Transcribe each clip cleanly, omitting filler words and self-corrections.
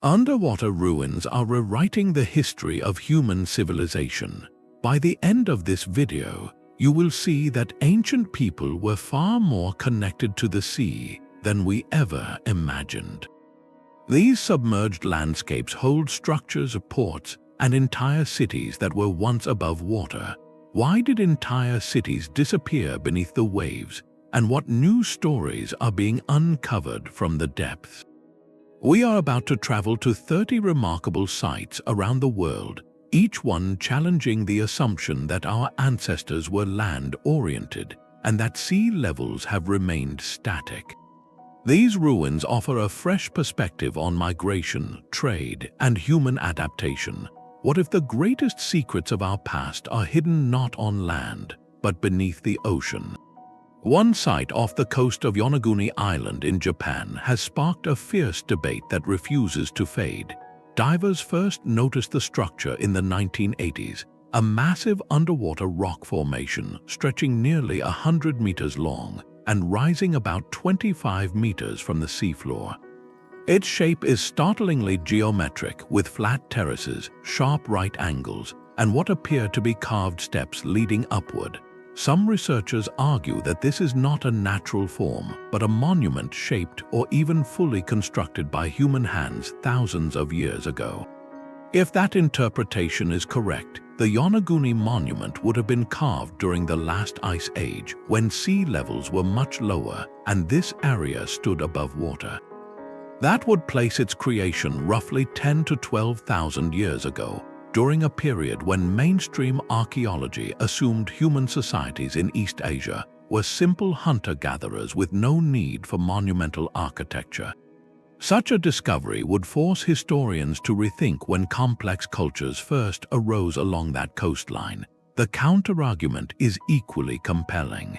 Underwater ruins are rewriting the history of human civilization. By the end of this video, you will see that ancient people were far more connected to the sea than we ever imagined. These submerged landscapes hold structures, ports, and entire cities that were once above water. Why did entire cities disappear beneath the waves, and what new stories are being uncovered from the depths? We are about to travel to 30 remarkable sites around the world, each one challenging the assumption that our ancestors were land-oriented and that sea levels have remained static. These ruins offer a fresh perspective on migration, trade, and human adaptation. What if the greatest secrets of our past are hidden not on land, but beneath the ocean? One site off the coast of Yonaguni Island in Japan has sparked a fierce debate that refuses to fade. Divers first noticed the structure in the 1980s, a massive underwater rock formation stretching nearly 100 meters long and rising about 25 meters from the seafloor. Its shape is startlingly geometric, with flat terraces, sharp right angles, and what appear to be carved steps leading upward. Some researchers argue that this is not a natural form, but a monument shaped or even fully constructed by human hands thousands of years ago. If that interpretation is correct, the Yonaguni monument would have been carved during the last ice age, when sea levels were much lower and this area stood above water. That would place its creation roughly 10 to 12,000 years ago, during a period when mainstream archaeology assumed human societies in East Asia were simple hunter-gatherers with no need for monumental architecture. Such a discovery would force historians to rethink when complex cultures first arose along that coastline. The counterargument is equally compelling.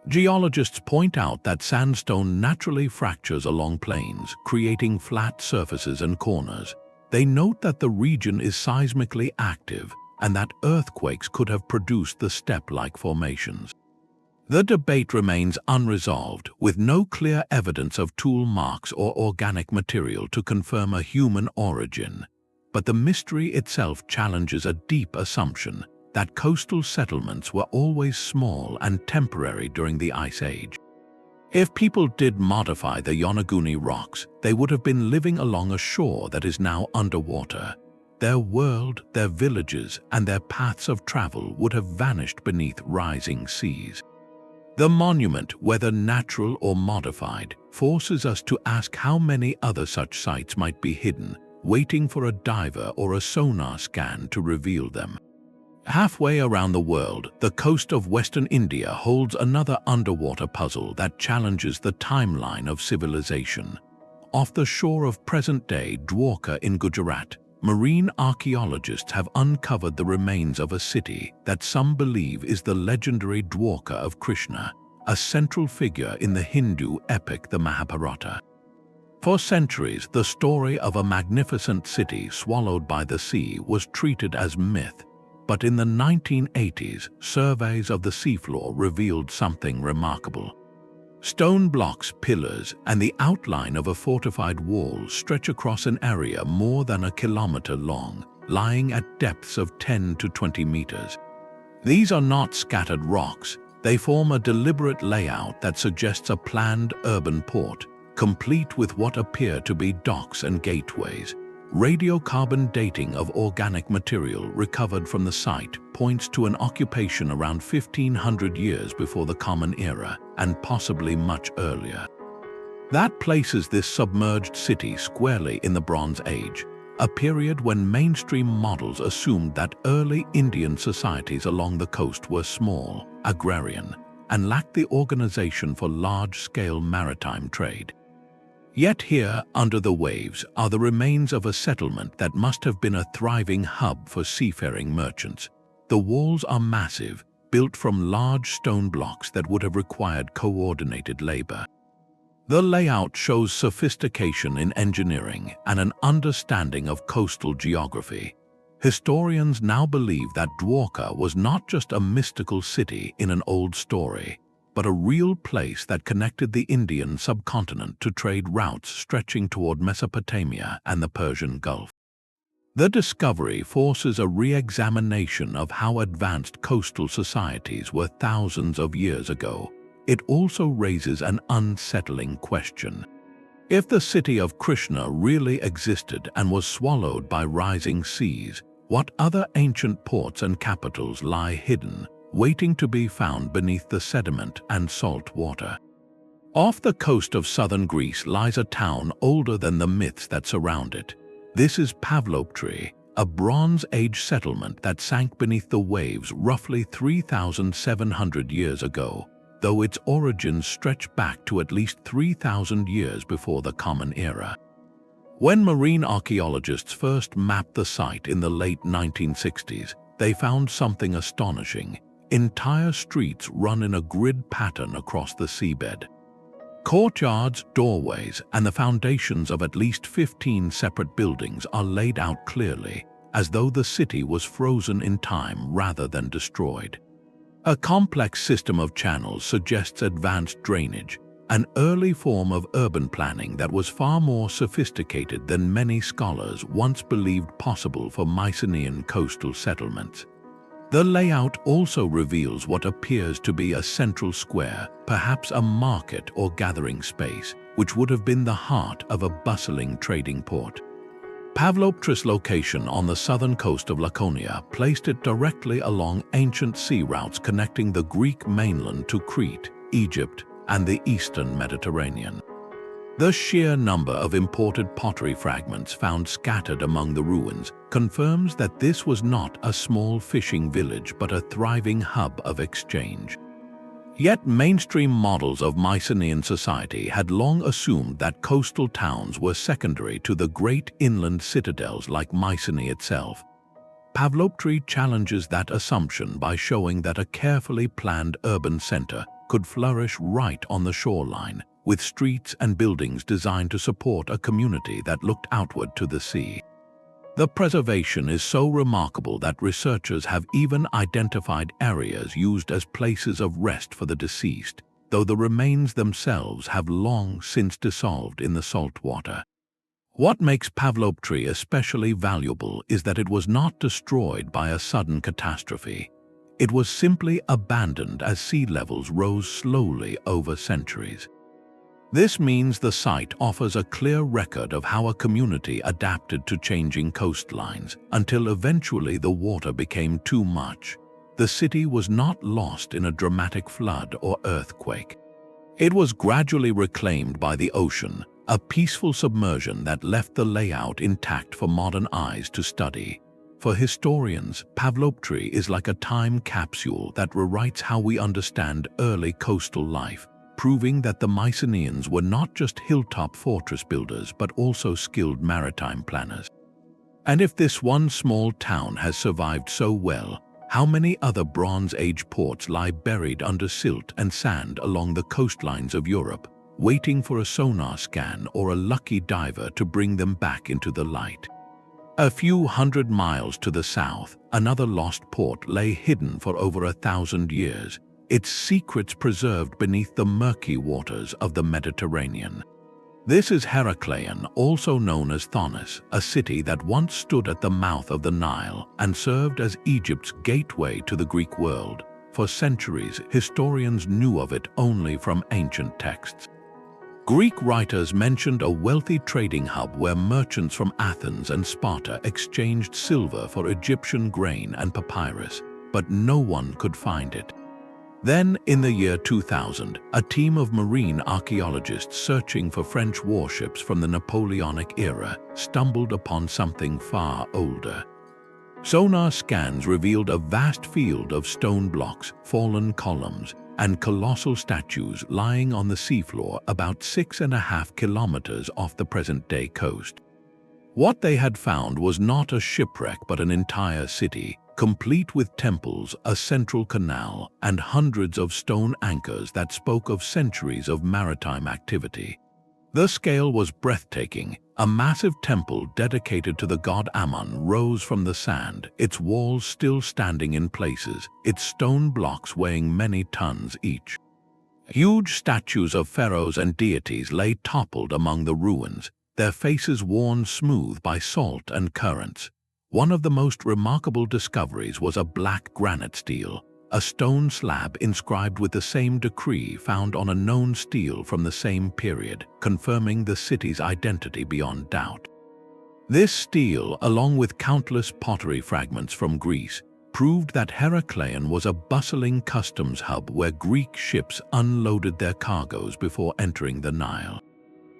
Geologists point out that sandstone naturally fractures along plains, creating flat surfaces and corners. They note that the region is seismically active and that earthquakes could have produced the step-like formations. The debate remains unresolved, with no clear evidence of tool marks or organic material to confirm a human origin. But the mystery itself challenges a deep assumption that coastal settlements were always small and temporary during the Ice Age. If people did modify the Yonaguni rocks, they would have been living along a shore that is now underwater. Their world, their villages, and their paths of travel would have vanished beneath rising seas. The monument, whether natural or modified, forces us to ask how many other such sites might be hidden, waiting for a diver or a sonar scan to reveal them. Halfway around the world, the coast of Western India holds another underwater puzzle that challenges the timeline of civilization. Off the shore of present-day Dwarka in Gujarat, marine archaeologists have uncovered the remains of a city that some believe is the legendary Dwarka of Krishna, a central figure in the Hindu epic the Mahabharata. For centuries, the story of a magnificent city swallowed by the sea was treated as myth. But in the 1980s, surveys of the seafloor revealed something remarkable. Stone blocks, pillars, and the outline of a fortified wall stretch across an area more than a kilometer long, lying at depths of 10 to 20 meters. These are not scattered rocks. They form a deliberate layout that suggests a planned urban port, complete with what appear to be docks and gateways. Radiocarbon dating of organic material recovered from the site points to an occupation around 1500 years before the Common Era, and possibly much earlier. That places this submerged city squarely in the Bronze Age, a period when mainstream models assumed that early Indian societies along the coast were small, agrarian, and lacked the organization for large-scale maritime trade. Yet here, under the waves, are the remains of a settlement that must have been a thriving hub for seafaring merchants. The walls are massive, built from large stone blocks that would have required coordinated labor. The layout shows sophistication in engineering and an understanding of coastal geography. Historians now believe that Dwarka was not just a mystical city in an old story, but a real place that connected the Indian subcontinent to trade routes stretching toward Mesopotamia and the Persian Gulf. The discovery forces a re-examination of how advanced coastal societies were thousands of years ago. It also raises an unsettling question. If the city of Krishna really existed and was swallowed by rising seas, what other ancient ports and capitals lie hidden, waiting to be found beneath the sediment and salt water? Off the coast of southern Greece lies a town older than the myths that surround it. This is Pavlopetri, a Bronze Age settlement that sank beneath the waves roughly 3,700 years ago, though its origins stretch back to at least 3,000 years before the Common Era. When marine archaeologists first mapped the site in the late 1960s, they found something astonishing. Entire streets run in a grid pattern across the seabed. Courtyards, doorways, and the foundations of at least 15 separate buildings are laid out clearly, as though the city was frozen in time rather than destroyed. A complex system of channels suggests advanced drainage, an early form of urban planning that was far more sophisticated than many scholars once believed possible for Mycenaean coastal settlements. The layout also reveals what appears to be a central square, perhaps a market or gathering space, which would have been the heart of a bustling trading port. Pavlopetri's location on the southern coast of Laconia placed it directly along ancient sea routes connecting the Greek mainland to Crete, Egypt, and the eastern Mediterranean. The sheer number of imported pottery fragments found scattered among the ruins confirms that this was not a small fishing village but a thriving hub of exchange. Yet mainstream models of Mycenaean society had long assumed that coastal towns were secondary to the great inland citadels like Mycenae itself. Pavlopetri challenges that assumption by showing that a carefully planned urban center could flourish right on the shoreline, with streets and buildings designed to support a community that looked outward to the sea. The preservation is so remarkable that researchers have even identified areas used as places of rest for the deceased, though the remains themselves have long since dissolved in the salt water. What makes Pavlopetri especially valuable is that it was not destroyed by a sudden catastrophe. It was simply abandoned as sea levels rose slowly over centuries. This means the site offers a clear record of how a community adapted to changing coastlines until eventually the water became too much. The city was not lost in a dramatic flood or earthquake. It was gradually reclaimed by the ocean, a peaceful submersion that left the layout intact for modern eyes to study. For historians, Pavlopetri is like a time capsule that rewrites how we understand early coastal life, proving that the Mycenaeans were not just hilltop fortress builders but also skilled maritime planners. And if this one small town has survived so well, how many other Bronze Age ports lie buried under silt and sand along the coastlines of Europe, waiting for a sonar scan or a lucky diver to bring them back into the light? A few hundred miles to the south, another lost port lay hidden for over 1,000 years, its secrets preserved beneath the murky waters of the Mediterranean. This is Heracleion, also known as Thonis, a city that once stood at the mouth of the Nile and served as Egypt's gateway to the Greek world. For centuries, historians knew of it only from ancient texts. Greek writers mentioned a wealthy trading hub where merchants from Athens and Sparta exchanged silver for Egyptian grain and papyrus, but no one could find it. Then, in the year 2000, a team of marine archaeologists searching for French warships from the Napoleonic era stumbled upon something far older. Sonar scans revealed a vast field of stone blocks, fallen columns, and colossal statues lying on the seafloor about 6.5 kilometers off the present-day coast. What they had found was not a shipwreck but an entire city, complete with temples, a central canal, and hundreds of stone anchors that spoke of centuries of maritime activity. The scale was breathtaking. A massive temple dedicated to the god Ammon rose from the sand, its walls still standing in places, its stone blocks weighing many tons each. Huge statues of pharaohs and deities lay toppled among the ruins, their faces worn smooth by salt and currents. One of the most remarkable discoveries was a black granite stele, a stone slab inscribed with the same decree found on a known stele from the same period, confirming the city's identity beyond doubt. This stele, along with countless pottery fragments from Greece, proved that Heracleion was a bustling customs hub where Greek ships unloaded their cargoes before entering the Nile.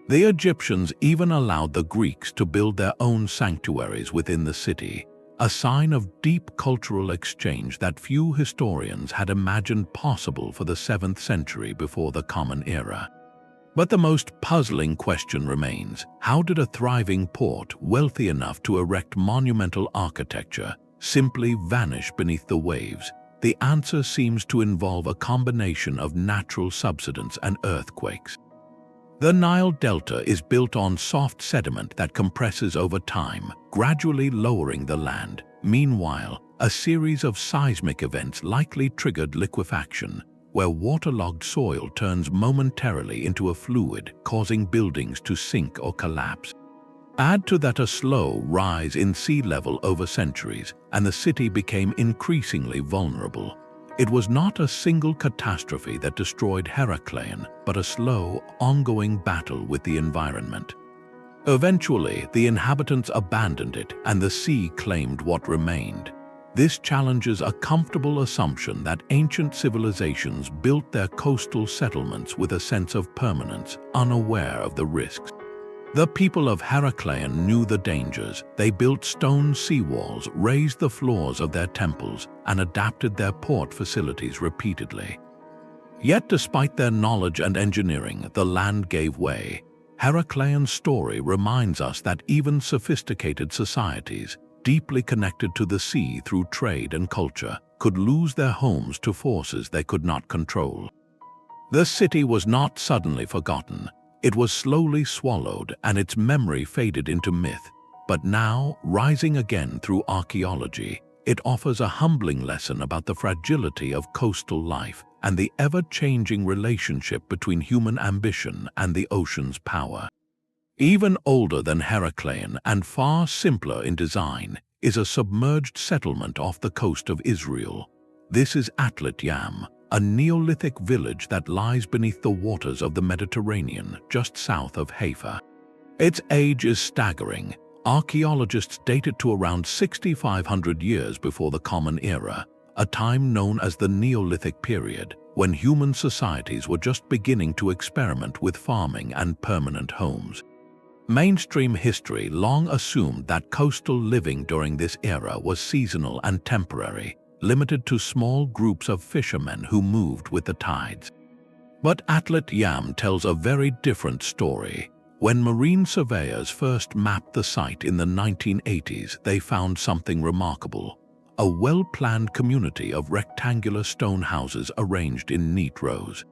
The Egyptians even allowed the Greeks to build their own sanctuaries within the city, a sign of deep cultural exchange that few historians had imagined possible for the 7th century before the Common Era. But the most puzzling question remains: how did a thriving port, wealthy enough to erect monumental architecture, simply vanish beneath the waves? The answer seems to involve a combination of natural subsidence and earthquakes. The Nile Delta is built on soft sediment that compresses over time, gradually lowering the land. Meanwhile, a series of seismic events likely triggered liquefaction, where waterlogged soil turns momentarily into a fluid, causing buildings to sink or collapse. Add to that a slow rise in sea level over centuries, and the city became increasingly vulnerable. It was not a single catastrophe that destroyed Heracleion, but a slow, ongoing battle with the environment. Eventually, the inhabitants abandoned it, and the sea claimed what remained. This challenges a comfortable assumption that ancient civilizations built their coastal settlements with a sense of permanence, unaware of the risks. The people of Heracleion knew the dangers. They built stone seawalls, raised the floors of their temples, and adapted their port facilities repeatedly. Yet despite their knowledge and engineering, the land gave way. Heracleion's story reminds us that even sophisticated societies, deeply connected to the sea through trade and culture, could lose their homes to forces they could not control. The city was not suddenly forgotten. It was slowly swallowed, and its memory faded into myth. But now, rising again through archaeology, it offers a humbling lesson about the fragility of coastal life and the ever-changing relationship between human ambition and the ocean's power. Even older than Heracleion and far simpler in design is a submerged settlement off the coast of Israel. This is Atlit Yam, a Neolithic village that lies beneath the waters of the Mediterranean, just south of Haifa. Its age is staggering. Archaeologists date it to around 6,500 years before the Common Era, a time known as the Neolithic period, when human societies were just beginning to experiment with farming and permanent homes. Mainstream history long assumed that coastal living during this era was seasonal and temporary, limited to small groups of fishermen who moved with the tides. But Atlit Yam tells a very different story. When marine surveyors first mapped the site in the 1980s, they found something remarkable: a well-planned community of rectangular stone houses arranged in neat rows.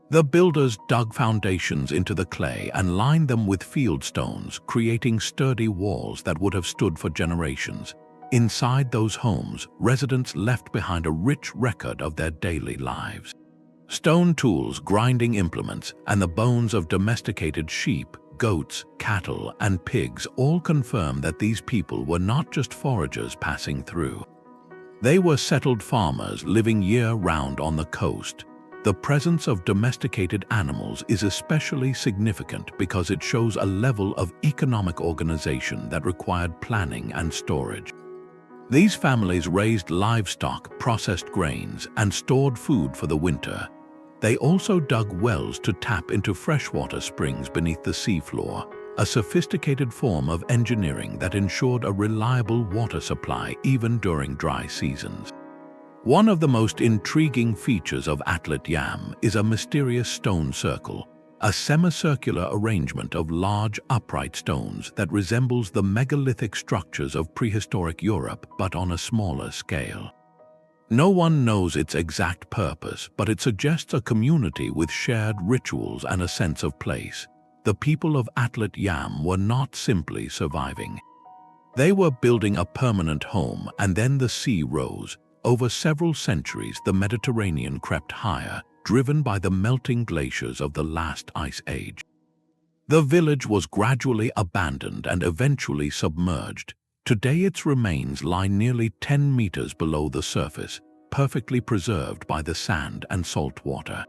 The builders dug foundations into the clay and lined them with field stones, creating sturdy walls that would have stood for generations. Inside those homes, residents left behind a rich record of their daily lives. Stone tools, grinding implements, and the bones of domesticated sheep, goats, cattle, and pigs all confirm that these people were not just foragers passing through. They were settled farmers living year-round on the coast. The presence of domesticated animals is especially significant because it shows a level of economic organization that required planning and storage. These families raised livestock, processed grains, and stored food for the winter. They also dug wells to tap into freshwater springs beneath the seafloor, a sophisticated form of engineering that ensured a reliable water supply even during dry seasons. One of the most intriguing features of Atlit Yam is a mysterious stone circle, a semicircular arrangement of large upright stones that resembles the megalithic structures of prehistoric Europe but on a smaller scale. No one knows its exact purpose, but it suggests a community with shared rituals and a sense of place. The people of Atlit Yam were not simply surviving. They were building a permanent home, and then the sea rose. Over several centuries, the Mediterranean crept higher, driven by the melting glaciers of the last ice age. The village was gradually abandoned and eventually submerged. Today its remains lie nearly 10 meters below the surface, perfectly preserved by the sand and salt water.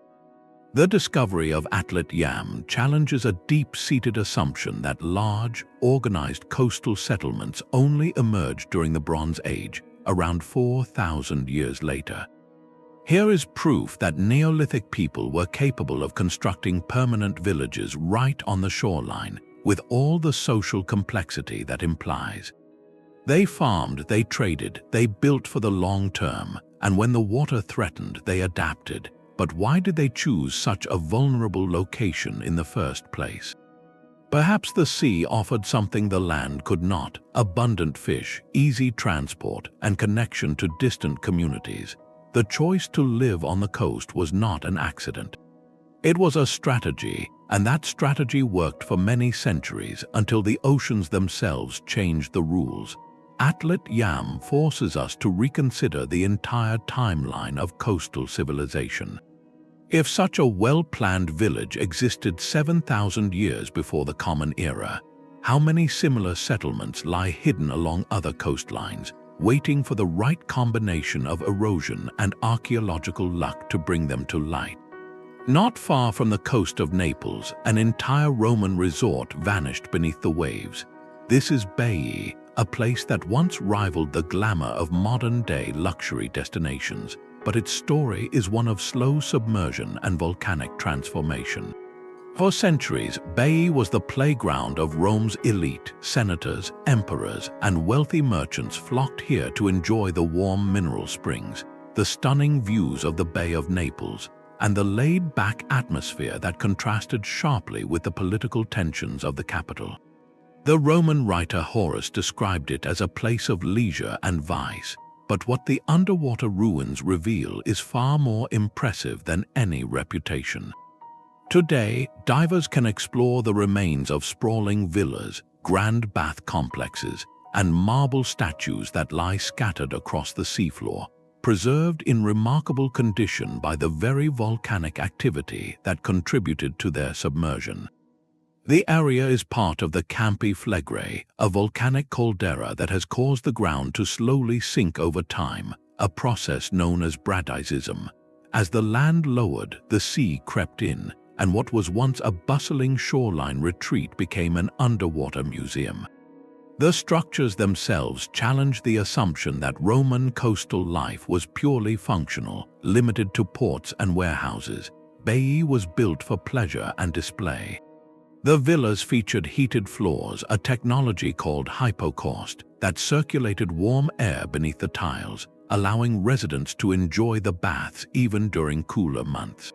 The discovery of Atlit Yam challenges a deep-seated assumption that large, organized coastal settlements only emerged during the Bronze Age, around 4,000 years later. Here is proof that Neolithic people were capable of constructing permanent villages right on the shoreline, with all the social complexity that implies. They farmed, they traded, they built for the long term, and when the water threatened, they adapted. But why did they choose such a vulnerable location in the first place? Perhaps the sea offered something the land could not: abundant fish, easy transport, and connection to distant communities. The choice to live on the coast was not an accident. It was a strategy, and that strategy worked for many centuries until the oceans themselves changed the rules. Atlit Yam forces us to reconsider the entire timeline of coastal civilization. If such a well-planned village existed 7,000 years before the Common Era, how many similar settlements lie hidden along other coastlines, waiting for the right combination of erosion and archaeological luck to bring them to light? Not far from the coast of Naples, an entire Roman resort vanished beneath the waves. This is Baiae, a place that once rivaled the glamour of modern-day luxury destinations, but its story is one of slow submersion and volcanic transformation. For centuries, Baiae was the playground of Rome's elite. Senators, emperors, and wealthy merchants flocked here to enjoy the warm mineral springs, the stunning views of the Bay of Naples, and the laid-back atmosphere that contrasted sharply with the political tensions of the capital. The Roman writer Horace described it as a place of leisure and vice, but what the underwater ruins reveal is far more impressive than any reputation. Today, divers can explore the remains of sprawling villas, grand bath complexes, and marble statues that lie scattered across the seafloor, preserved in remarkable condition by the very volcanic activity that contributed to their submersion. The area is part of the Campi Flegrei, a volcanic caldera that has caused the ground to slowly sink over time, a process known as bradysism. As the land lowered, the sea crept in, and what was once a bustling shoreline retreat became an underwater museum. The structures themselves challenge the assumption that Roman coastal life was purely functional, limited to ports and warehouses. Baiae was built for pleasure and display. The villas featured heated floors, a technology called hypocaust that circulated warm air beneath the tiles, allowing residents to enjoy the baths even during cooler months.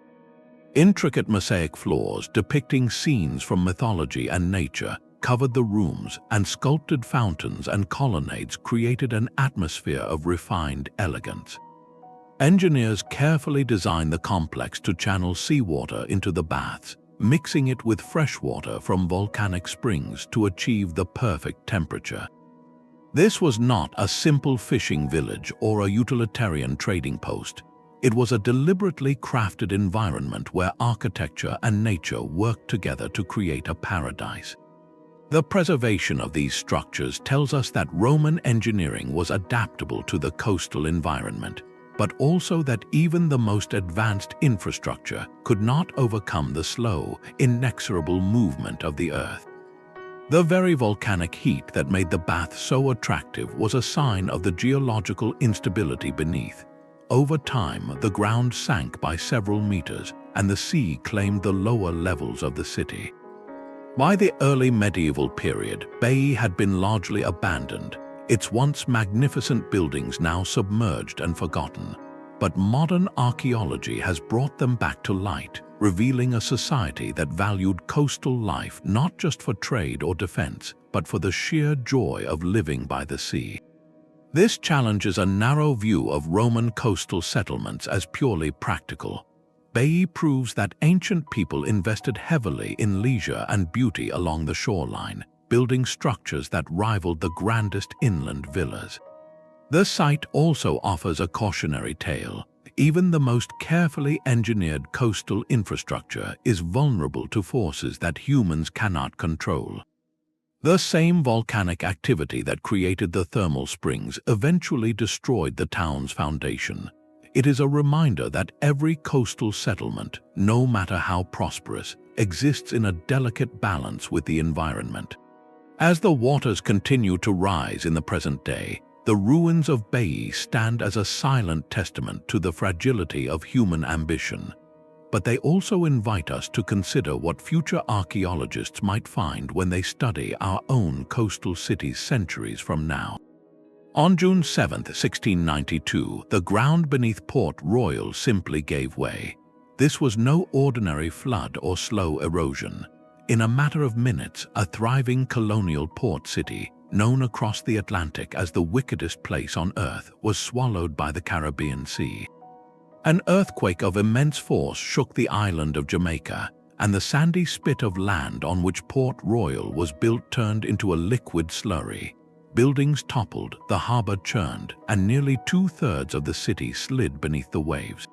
Intricate mosaic floors depicting scenes from mythology and nature covered the rooms, and sculpted fountains and colonnades created an atmosphere of refined elegance. Engineers carefully designed the complex to channel seawater into the baths, mixing it with fresh water from volcanic springs to achieve the perfect temperature. This was not a simple fishing village or a utilitarian trading post. It was a deliberately crafted environment where architecture and nature worked together to create a paradise. The preservation of these structures tells us that Roman engineering was adaptable to the coastal environment, but also that even the most advanced infrastructure could not overcome the slow, inexorable movement of the earth. The very volcanic heat that made the bath so attractive was a sign of the geological instability beneath. Over time, the ground sank by several meters, and the sea claimed the lower levels of the city. By the early medieval period, Baiae had been largely abandoned, its once magnificent buildings now submerged and forgotten. But modern archaeology has brought them back to light, revealing a society that valued coastal life not just for trade or defense, but for the sheer joy of living by the sea. This challenges a narrow view of Roman coastal settlements as purely practical. Baiae proves that ancient people invested heavily in leisure and beauty along the shoreline, building structures that rivaled the grandest inland villas. The site also offers a cautionary tale. even the most carefully engineered coastal infrastructure is vulnerable to forces that humans cannot control. The same volcanic activity that created the thermal springs eventually destroyed the town's foundation. It is a reminder that every coastal settlement, no matter how prosperous, exists in a delicate balance with the environment. As the waters continue to rise in the present day, the ruins of Baiae stand as a silent testament to the fragility of human ambition. But they also invite us to consider what future archaeologists might find when they study our own coastal cities centuries from now. On June 7, 1692, the ground beneath Port Royal simply gave way. This was no ordinary flood or slow erosion. In a matter of minutes, a thriving colonial port city, known across the Atlantic as the wickedest place on Earth, was swallowed by the Caribbean Sea. An earthquake of immense force shook the island of Jamaica, and the sandy spit of land on which Port Royal was built turned into a liquid slurry. Buildings toppled, the harbor churned, and nearly two-thirds of the city slid beneath the waves.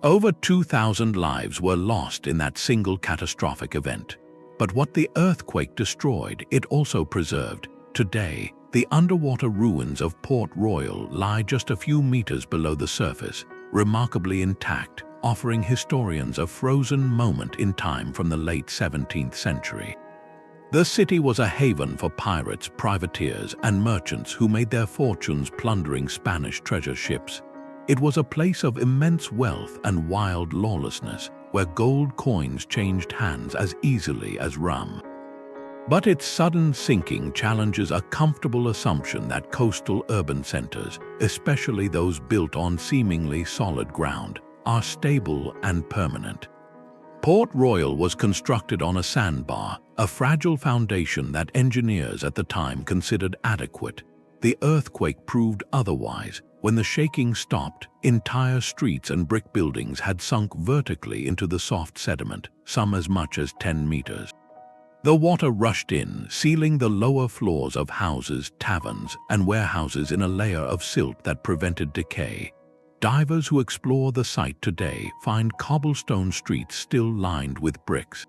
Over 2,000 lives were lost in that single catastrophic event. But what the earthquake destroyed, it also preserved. Today, the underwater ruins of Port Royal lie just a few meters below the surface, remarkably intact, offering historians a frozen moment in time from the late 17th century. The city was a haven for pirates, privateers, and merchants who made their fortunes plundering Spanish treasure ships. It was a place of immense wealth and wild lawlessness, where gold coins changed hands as easily as rum. But its sudden sinking challenges a comfortable assumption that coastal urban centers, especially those built on seemingly solid ground, are stable and permanent. Port Royal was constructed on a sandbar, a fragile foundation that engineers at the time considered adequate. The earthquake proved otherwise. When the shaking stopped, entire streets and brick buildings had sunk vertically into the soft sediment, some as much as 10 meters. The water rushed in, sealing the lower floors of houses, taverns, and warehouses in a layer of silt that prevented decay. Divers who explore the site today find cobblestone streets still lined with bricks.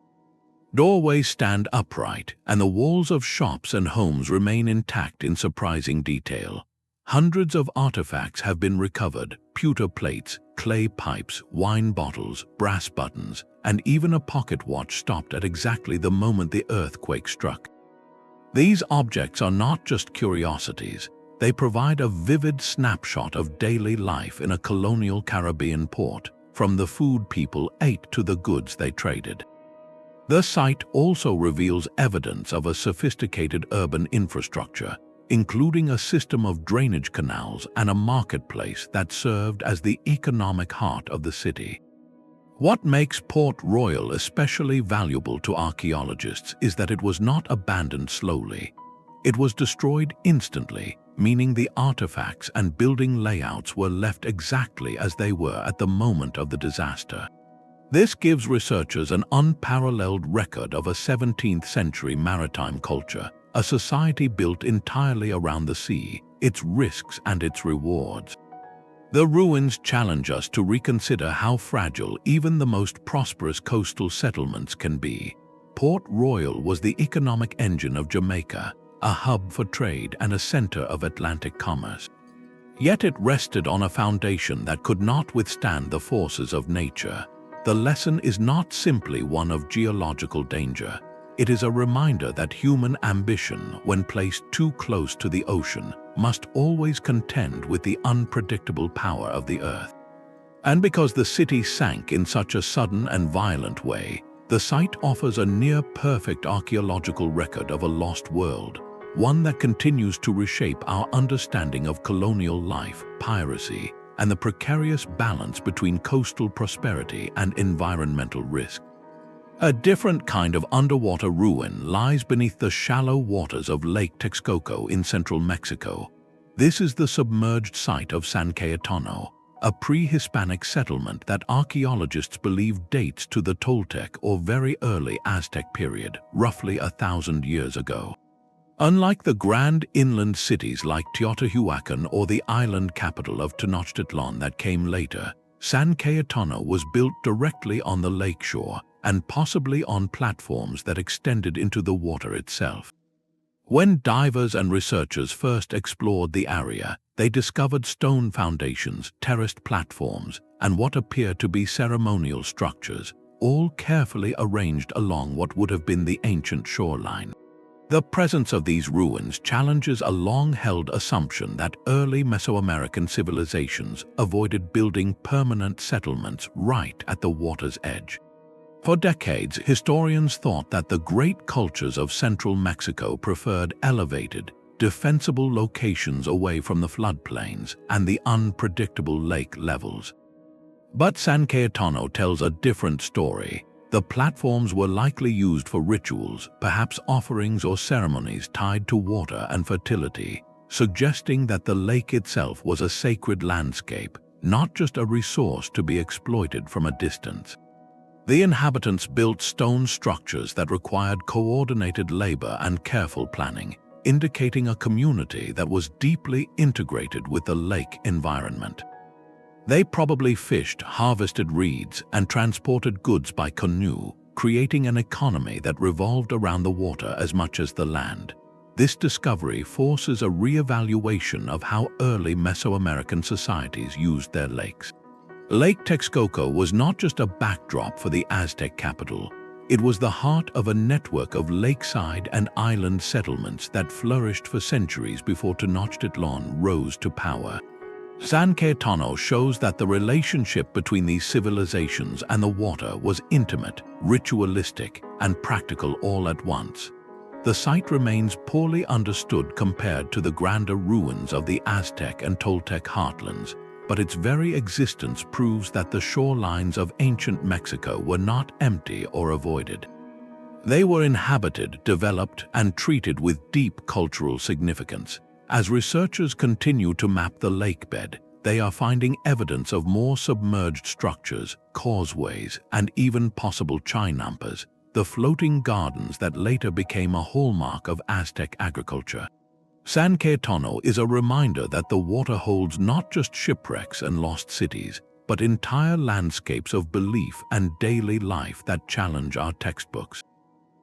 Doorways stand upright, and the walls of shops and homes remain intact in surprising detail. Hundreds of artifacts have been recovered: pewter plates, clay pipes, wine bottles, brass buttons, and even a pocket watch stopped at exactly the moment the earthquake struck. These objects are not just curiosities. They provide a vivid snapshot of daily life in a colonial Caribbean port, from the food people ate to the goods they traded. The site also reveals evidence of a sophisticated urban infrastructure, including a system of drainage canals and a marketplace that served as the economic heart of the city. What makes Port Royal especially valuable to archaeologists is that it was not abandoned slowly. It was destroyed instantly, meaning the artifacts and building layouts were left exactly as they were at the moment of the disaster. This gives researchers an unparalleled record of a 17th century maritime culture, a society built entirely around the sea, its risks and its rewards. The ruins challenge us to reconsider how fragile even the most prosperous coastal settlements can be. Port Royal was the economic engine of Jamaica, a hub for trade and a center of Atlantic commerce. Yet it rested on a foundation that could not withstand the forces of nature. The lesson is not simply one of geological danger. It is a reminder that human ambition, when placed too close to the ocean, must always contend with the unpredictable power of the earth. And because the city sank in such a sudden and violent way, the site offers a near-perfect archaeological record of a lost world, one that continues to reshape our understanding of colonial life, piracy, and the precarious balance between coastal prosperity and environmental risk. A different kind of underwater ruin lies beneath the shallow waters of Lake Texcoco in central Mexico. This is the submerged site of San Cayetano, a pre-Hispanic settlement that archaeologists believe dates to the Toltec or very early Aztec period, roughly 1,000 years ago. Unlike the grand inland cities like Teotihuacan or the island capital of Tenochtitlan that came later, San Cayetano was built directly on the lakeshore and possibly on platforms that extended into the water itself. When divers and researchers first explored the area, they discovered stone foundations, terraced platforms, and what appeared to be ceremonial structures, all carefully arranged along what would have been the ancient shoreline. The presence of these ruins challenges a long-held assumption that early Mesoamerican civilizations avoided building permanent settlements right at the water's edge. For decades, historians thought that the great cultures of central Mexico preferred elevated, defensible locations away from the floodplains and the unpredictable lake levels. But San Cayetano tells a different story. The platforms were likely used for rituals, perhaps offerings or ceremonies tied to water and fertility, suggesting that the lake itself was a sacred landscape, not just a resource to be exploited from a distance. The inhabitants built stone structures that required coordinated labor and careful planning, indicating a community that was deeply integrated with the lake environment. They probably fished, harvested reeds, and transported goods by canoe, creating an economy that revolved around the water as much as the land. This discovery forces a re-evaluation of how early Mesoamerican societies used their lakes. Lake Texcoco was not just a backdrop for the Aztec capital. It was the heart of a network of lakeside and island settlements that flourished for centuries before Tenochtitlan rose to power. San Cayetano shows that the relationship between these civilizations and the water was intimate, ritualistic, and practical all at once. The site remains poorly understood compared to the grander ruins of the Aztec and Toltec heartlands, but its very existence proves that the shorelines of ancient Mexico were not empty or avoided. They were inhabited, developed, and treated with deep cultural significance. As researchers continue to map the lakebed, they are finding evidence of more submerged structures, causeways, and even possible chinampas, the floating gardens that later became a hallmark of Aztec agriculture. San Cayetano is a reminder that the water holds not just shipwrecks and lost cities, but entire landscapes of belief and daily life that challenge our textbooks.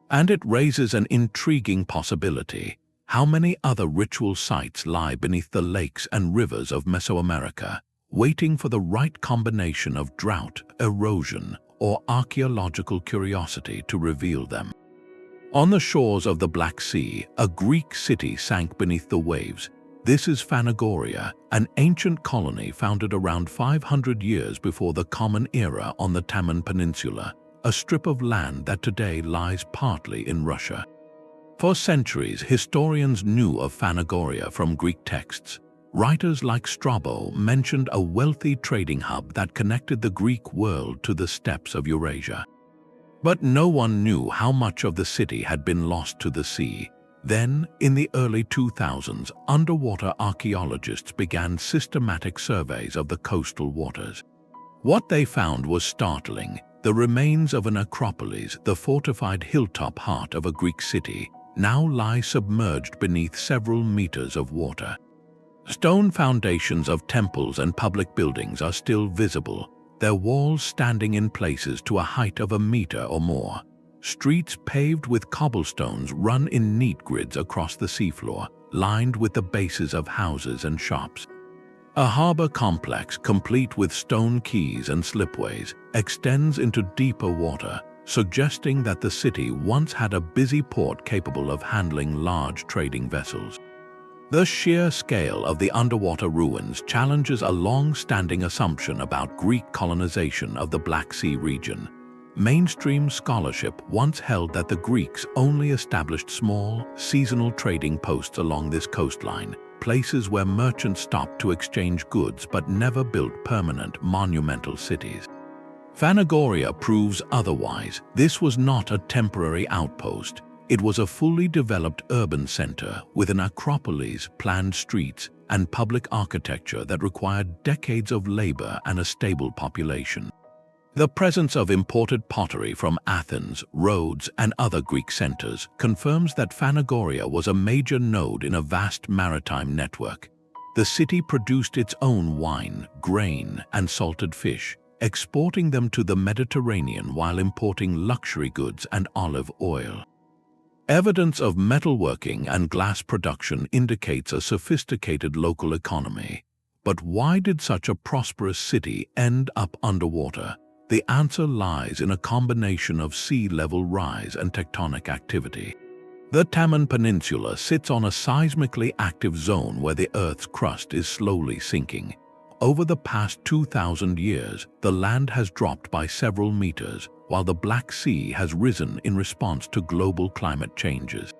And it raises an intriguing possibility. How many other ritual sites lie beneath the lakes and rivers of Mesoamerica, waiting for the right combination of drought, erosion, or archaeological curiosity to reveal them? On the shores of the Black Sea, a Greek city sank beneath the waves. This is Phanagoria, an ancient colony founded around 500 years before the Common Era on the Taman Peninsula, a strip of land that today lies partly in Russia. For centuries, historians knew of Phanagoria from Greek texts. Writers like Strabo mentioned a wealthy trading hub that connected the Greek world to the steppes of Eurasia. But no one knew how much of the city had been lost to the sea. Then, in the early 2000s, underwater archaeologists began systematic surveys of the coastal waters. What they found was startling. The remains of an acropolis, the fortified hilltop heart of a Greek city, now lie submerged beneath several meters of water. Stone foundations of temples and public buildings are still visible, their walls standing in places to a height of a meter or more. Streets paved with cobblestones run in neat grids across the seafloor, lined with the bases of houses and shops. A harbor complex, complete with stone quays and slipways, extends into deeper water, suggesting that the city once had a busy port capable of handling large trading vessels. The sheer scale of the underwater ruins challenges a long-standing assumption about Greek colonization of the Black Sea region. Mainstream scholarship once held that the Greeks only established small, seasonal trading posts along this coastline, places where merchants stopped to exchange goods but never built permanent, monumental cities. Phanagoria proves otherwise. This was not a temporary outpost. It was a fully developed urban center with an acropolis, planned streets, and public architecture that required decades of labor and a stable population. The presence of imported pottery from Athens, Rhodes, and other Greek centers confirms that Phanagoria was a major node in a vast maritime network. The city produced its own wine, grain, and salted fish, exporting them to the Mediterranean while importing luxury goods and olive oil. Evidence of metalworking and glass production indicates a sophisticated local economy. But why did such a prosperous city end up underwater? The answer lies in a combination of sea level rise and tectonic activity. The Taman Peninsula sits on a seismically active zone where the Earth's crust is slowly sinking. Over the past 2,000 years, the land has dropped by several meters, while the Black Sea has risen in response to global climate changes.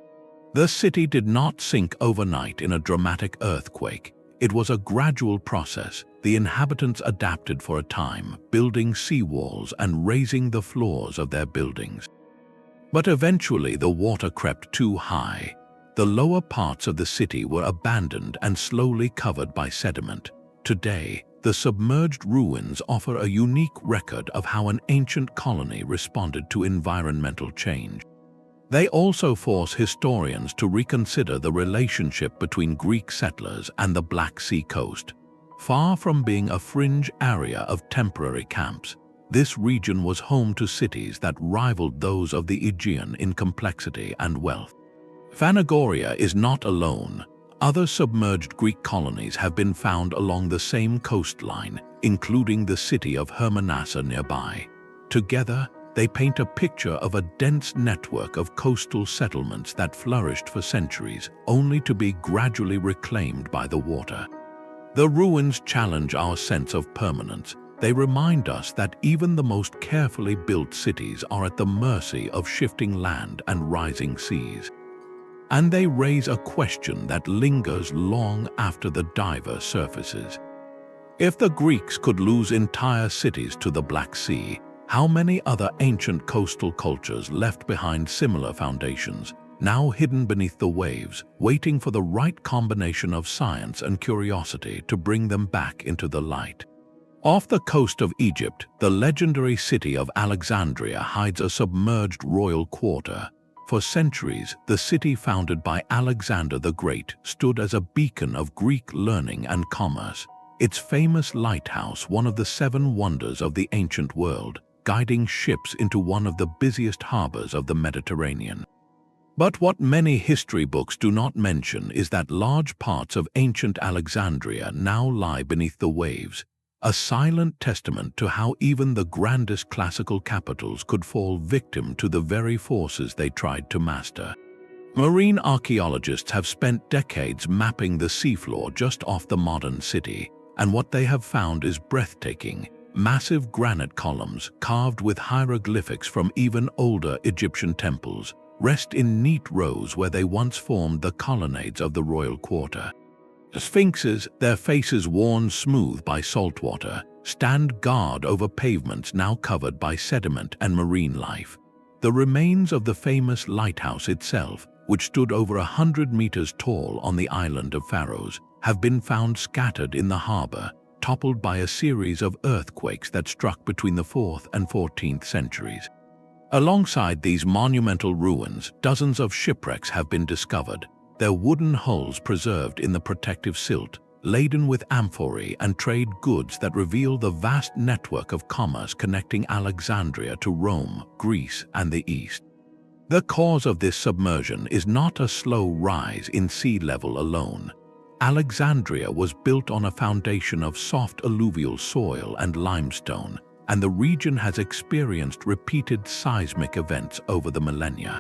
The city did not sink overnight in a dramatic earthquake. It was a gradual process. The inhabitants adapted for a time, building seawalls and raising the floors of their buildings. But eventually the water crept too high. The lower parts of the city were abandoned and slowly covered by sediment. Today, the submerged ruins offer a unique record of how an ancient colony responded to environmental change. They also force historians to reconsider the relationship between Greek settlers and the Black Sea coast. Far from being a fringe area of temporary camps, this region was home to cities that rivaled those of the Aegean in complexity and wealth. Phanagoria is not alone. Other submerged Greek colonies have been found along the same coastline, including the city of Hermanassa nearby. Together, they paint a picture of a dense network of coastal settlements that flourished for centuries, only to be gradually reclaimed by the water. The ruins challenge our sense of permanence. They remind us that even the most carefully built cities are at the mercy of shifting land and rising seas. And they raise a question that lingers long after the diver surfaces. If the Greeks could lose entire cities to the Black Sea, how many other ancient coastal cultures left behind similar foundations, now hidden beneath the waves, waiting for the right combination of science and curiosity to bring them back into the light? Off the coast of Egypt, the legendary city of Alexandria hides a submerged royal quarter. For centuries, the city founded by Alexander the Great stood as a beacon of Greek learning and commerce. Its famous lighthouse, one of the 7 wonders of the ancient world, guiding ships into one of the busiest harbors of the Mediterranean. But what many history books do not mention is that large parts of ancient Alexandria now lie beneath the waves, a silent testament to how even the grandest classical capitals could fall victim to the very forces they tried to master. Marine archaeologists have spent decades mapping the seafloor just off the modern city, and what they have found is breathtaking. Massive granite columns, carved with hieroglyphics from even older Egyptian temples, rest in neat rows where they once formed the colonnades of the royal quarter. Sphinxes, their faces worn smooth by saltwater, stand guard over pavements now covered by sediment and marine life. The remains of the famous lighthouse itself, which stood over 100 meters tall on the island of Pharos, have been found scattered in the harbor, toppled by a series of earthquakes that struck between the 4th and 14th centuries. Alongside these monumental ruins, dozens of shipwrecks have been discovered, their wooden hulls preserved in the protective silt, laden with amphorae and trade goods that reveal the vast network of commerce connecting Alexandria to Rome, Greece, and the East. The cause of this submersion is not a slow rise in sea level alone. Alexandria was built on a foundation of soft alluvial soil and limestone, and the region has experienced repeated seismic events over the millennia.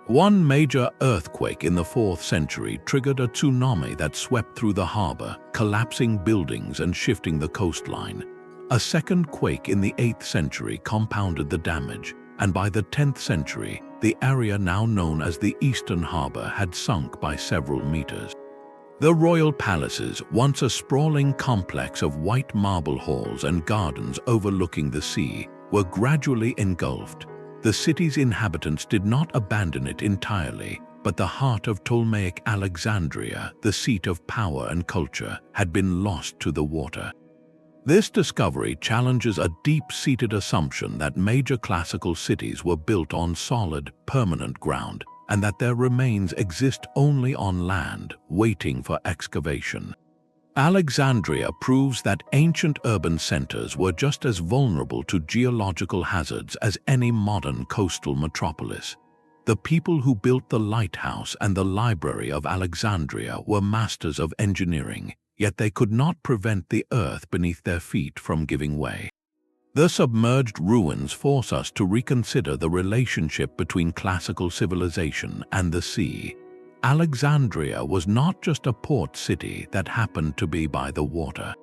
One major earthquake in the 4th century triggered a tsunami that swept through the harbor, collapsing buildings and shifting the coastline. A second quake in the 8th century compounded the damage, and by the 10th century, the area now known as the Eastern Harbor had sunk by several meters. The royal palaces, once a sprawling complex of white marble halls and gardens overlooking the sea, were gradually engulfed. The city's inhabitants did not abandon it entirely, but the heart of Ptolemaic Alexandria, the seat of power and culture, had been lost to the water. This discovery challenges a deep-seated assumption that major classical cities were built on solid, permanent ground, and that their remains exist only on land, waiting for excavation. Alexandria proves that ancient urban centers were just as vulnerable to geological hazards as any modern coastal metropolis. The people who built the lighthouse and the library of Alexandria were masters of engineering, yet they could not prevent the earth beneath their feet from giving way. The submerged ruins force us to reconsider the relationship between classical civilization and the sea. Alexandria was not just a port city that happened to be by the water.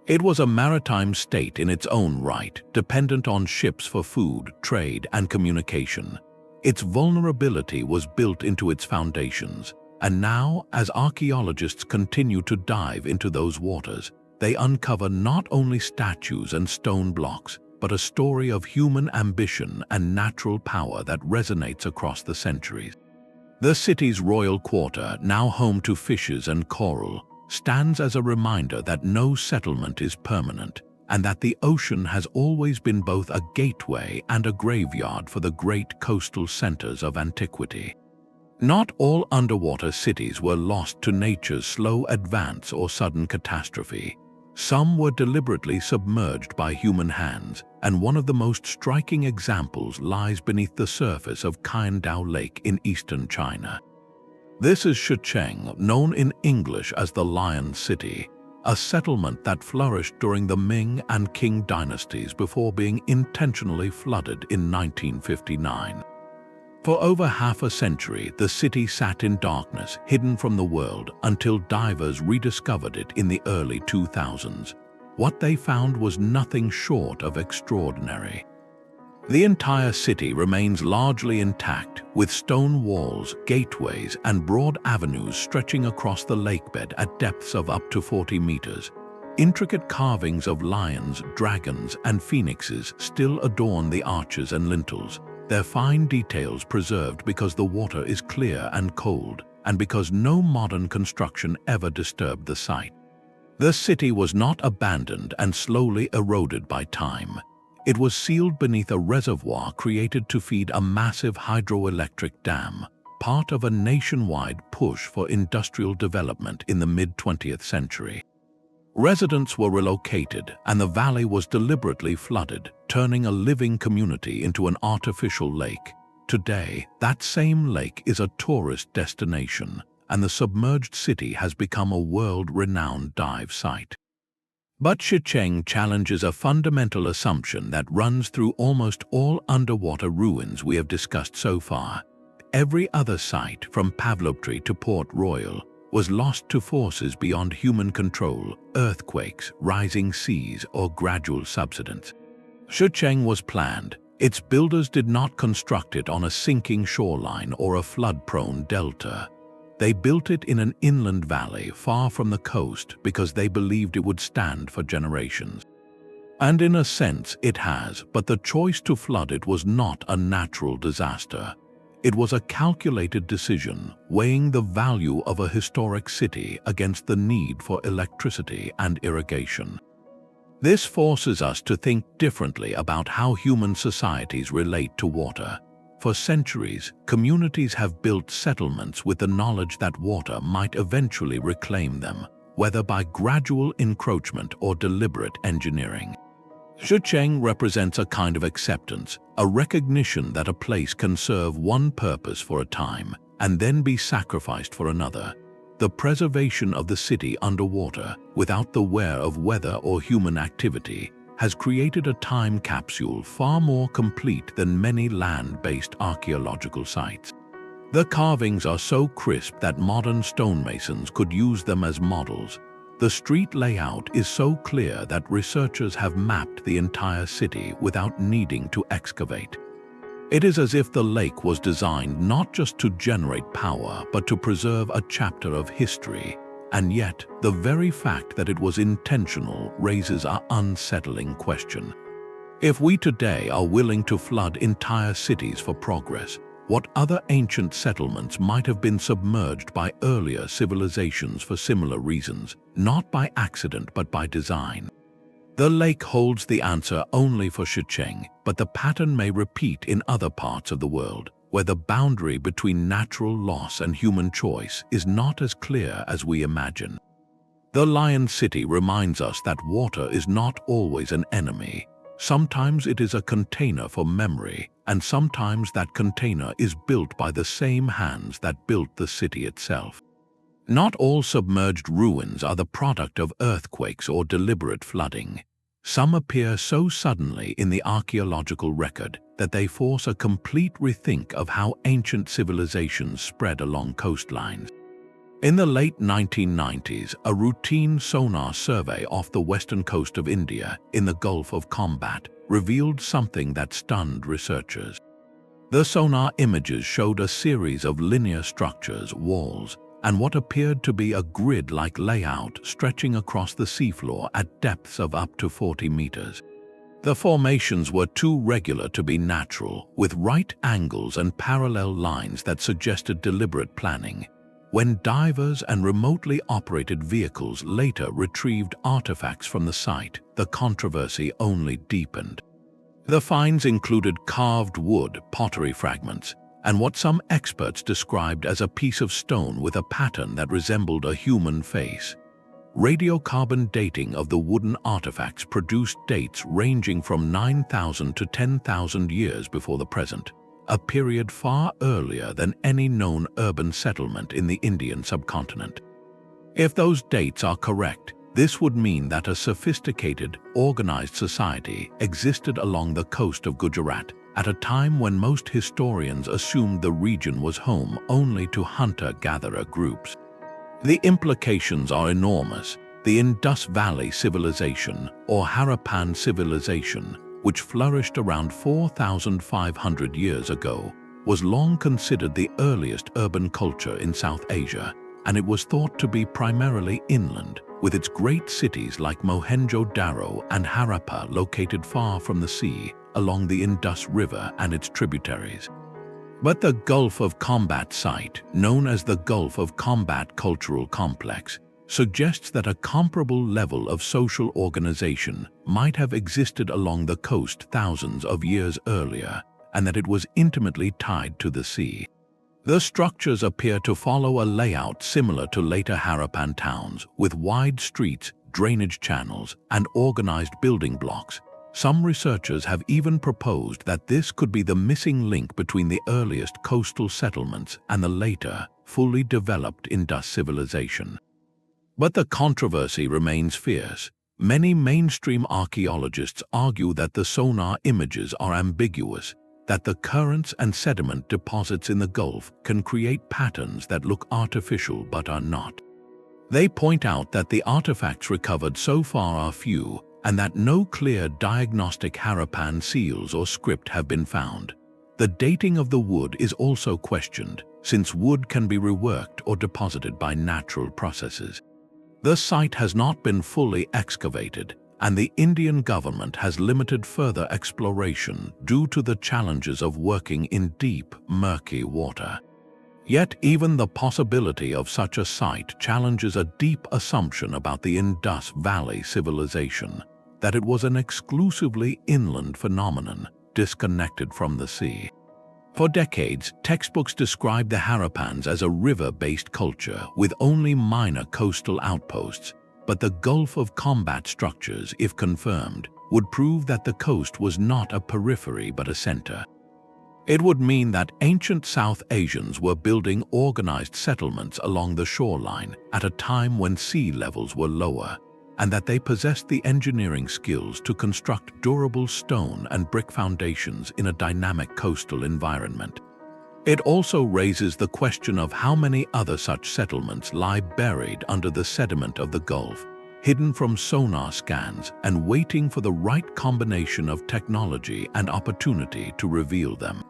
It was a maritime state in its own right, dependent on ships for food, trade, and communication. Its vulnerability was built into its foundations, and now, as archaeologists continue to dive into those waters, they uncover not only statues and stone blocks, but a story of human ambition and natural power that resonates across the centuries. The city's royal quarter, now home to fishes and coral, stands as a reminder that no settlement is permanent, and that the ocean has always been both a gateway and a graveyard for the great coastal centers of antiquity. Not all underwater cities were lost to nature's slow advance or sudden catastrophe. Some were deliberately submerged by human hands, and one of the most striking examples lies beneath the surface of Qingdao Lake in eastern China. This is Shicheng, known in English as the Lion City, a settlement that flourished during the Ming and Qing dynasties before being intentionally flooded in 1959. For over half a century, the city sat in darkness, hidden from the world, until divers rediscovered it in the early 2000s. What they found was nothing short of extraordinary. The entire city remains largely intact, with stone walls, gateways, and broad avenues stretching across the lakebed at depths of up to 40 meters. Intricate carvings of lions, dragons, and phoenixes still adorn the arches and lintels, their fine details preserved because the water is clear and cold, and because no modern construction ever disturbed the site. The city was not abandoned and slowly eroded by time. It was sealed beneath a reservoir created to feed a massive hydroelectric dam, part of a nationwide push for industrial development in the mid-20th century. Residents were relocated, and the valley was deliberately flooded, turning a living community into an artificial lake. Today, that same lake is a tourist destination, and the submerged city has become a world-renowned dive site. But Shicheng challenges a fundamental assumption that runs through almost all underwater ruins we have discussed so far. Every other site, from Pavlopetri to Port Royal, was lost to forces beyond human control, earthquakes, rising seas, or gradual subsidence. Shicheng was planned. Its builders did not construct it on a sinking shoreline or a flood-prone delta. They built it in an inland valley far from the coast because they believed it would stand for generations. And in a sense it has, but the choice to flood it was not a natural disaster. It was a calculated decision, weighing the value of a historic city against the need for electricity and irrigation. This forces us to think differently about how human societies relate to water. For centuries, communities have built settlements with the knowledge that water might eventually reclaim them, whether by gradual encroachment or deliberate engineering. Shicheng represents a kind of acceptance, a recognition that a place can serve one purpose for a time and then be sacrificed for another. The preservation of the city underwater, without the wear of weather or human activity, has created a time capsule far more complete than many land-based archaeological sites. The carvings are so crisp that modern stonemasons could use them as models. The street layout is so clear that researchers have mapped the entire city without needing to excavate. It is as if the lake was designed not just to generate power, but to preserve a chapter of history. And yet, the very fact that it was intentional raises an unsettling question. If we today are willing to flood entire cities for progress, what other ancient settlements might have been submerged by earlier civilizations for similar reasons, not by accident but by design? The lake holds the answer only for Shicheng, but the pattern may repeat in other parts of the world, where the boundary between natural loss and human choice is not as clear as we imagine. The Lion City reminds us that water is not always an enemy. Sometimes it is a container for memory, and sometimes that container is built by the same hands that built the city itself. Not all submerged ruins are the product of earthquakes or deliberate flooding. Some appear so suddenly in the archaeological record that they force a complete rethink of how ancient civilizations spread along coastlines. In the late 1990s, a routine sonar survey off the western coast of India in the Gulf of Khambhat revealed something that stunned researchers. The sonar images showed a series of linear structures, walls, and what appeared to be a grid-like layout stretching across the seafloor at depths of up to 40 meters. The formations were too regular to be natural, with right angles and parallel lines that suggested deliberate planning. When divers and remotely operated vehicles later retrieved artifacts from the site, the controversy only deepened. The finds included carved wood, pottery fragments, and what some experts described as a piece of stone with a pattern that resembled a human face. Radiocarbon dating of the wooden artifacts produced dates ranging from 9,000 to 10,000 years before the present, a period far earlier than any known urban settlement in the Indian subcontinent. If those dates are correct, this would mean that a sophisticated, organized society existed along the coast of Gujarat at a time when most historians assumed the region was home only to hunter-gatherer groups. The implications are enormous. The Indus Valley Civilization, or Harappan civilization, which flourished around 4,500 years ago, was long considered the earliest urban culture in South Asia, and it was thought to be primarily inland, with its great cities like Mohenjo-Daro and Harappa located far from the sea, along the Indus River and its tributaries. But the Gulf of Khambhat site, known as the Gulf of Khambhat Cultural Complex, suggests that a comparable level of social organization might have existed along the coast thousands of years earlier, and that it was intimately tied to the sea. The structures appear to follow a layout similar to later Harappan towns, with wide streets, drainage channels, and organized building blocks. Some researchers have even proposed that this could be the missing link between the earliest coastal settlements and the later, fully developed Indus civilization. But the controversy remains fierce. Many mainstream archaeologists argue that the sonar images are ambiguous, that the currents and sediment deposits in the Gulf can create patterns that look artificial but are not. They point out that the artifacts recovered so far are few, and that no clear diagnostic Harappan seals or script have been found. The dating of the wood is also questioned, since wood can be reworked or deposited by natural processes. The site has not been fully excavated, and the Indian government has limited further exploration due to the challenges of working in deep, murky water. Yet even the possibility of such a site challenges a deep assumption about the Indus Valley civilization, that it was an exclusively inland phenomenon, disconnected from the sea. For decades, textbooks described the Harappans as a river-based culture with only minor coastal outposts, but the Gulf of Khambhat structures, if confirmed, would prove that the coast was not a periphery but a center. It would mean that ancient South Asians were building organized settlements along the shoreline at a time when sea levels were lower, and that they possessed the engineering skills to construct durable stone and brick foundations in a dynamic coastal environment. It also raises the question of how many other such settlements lie buried under the sediment of the Gulf, hidden from sonar scans and waiting for the right combination of technology and opportunity to reveal them.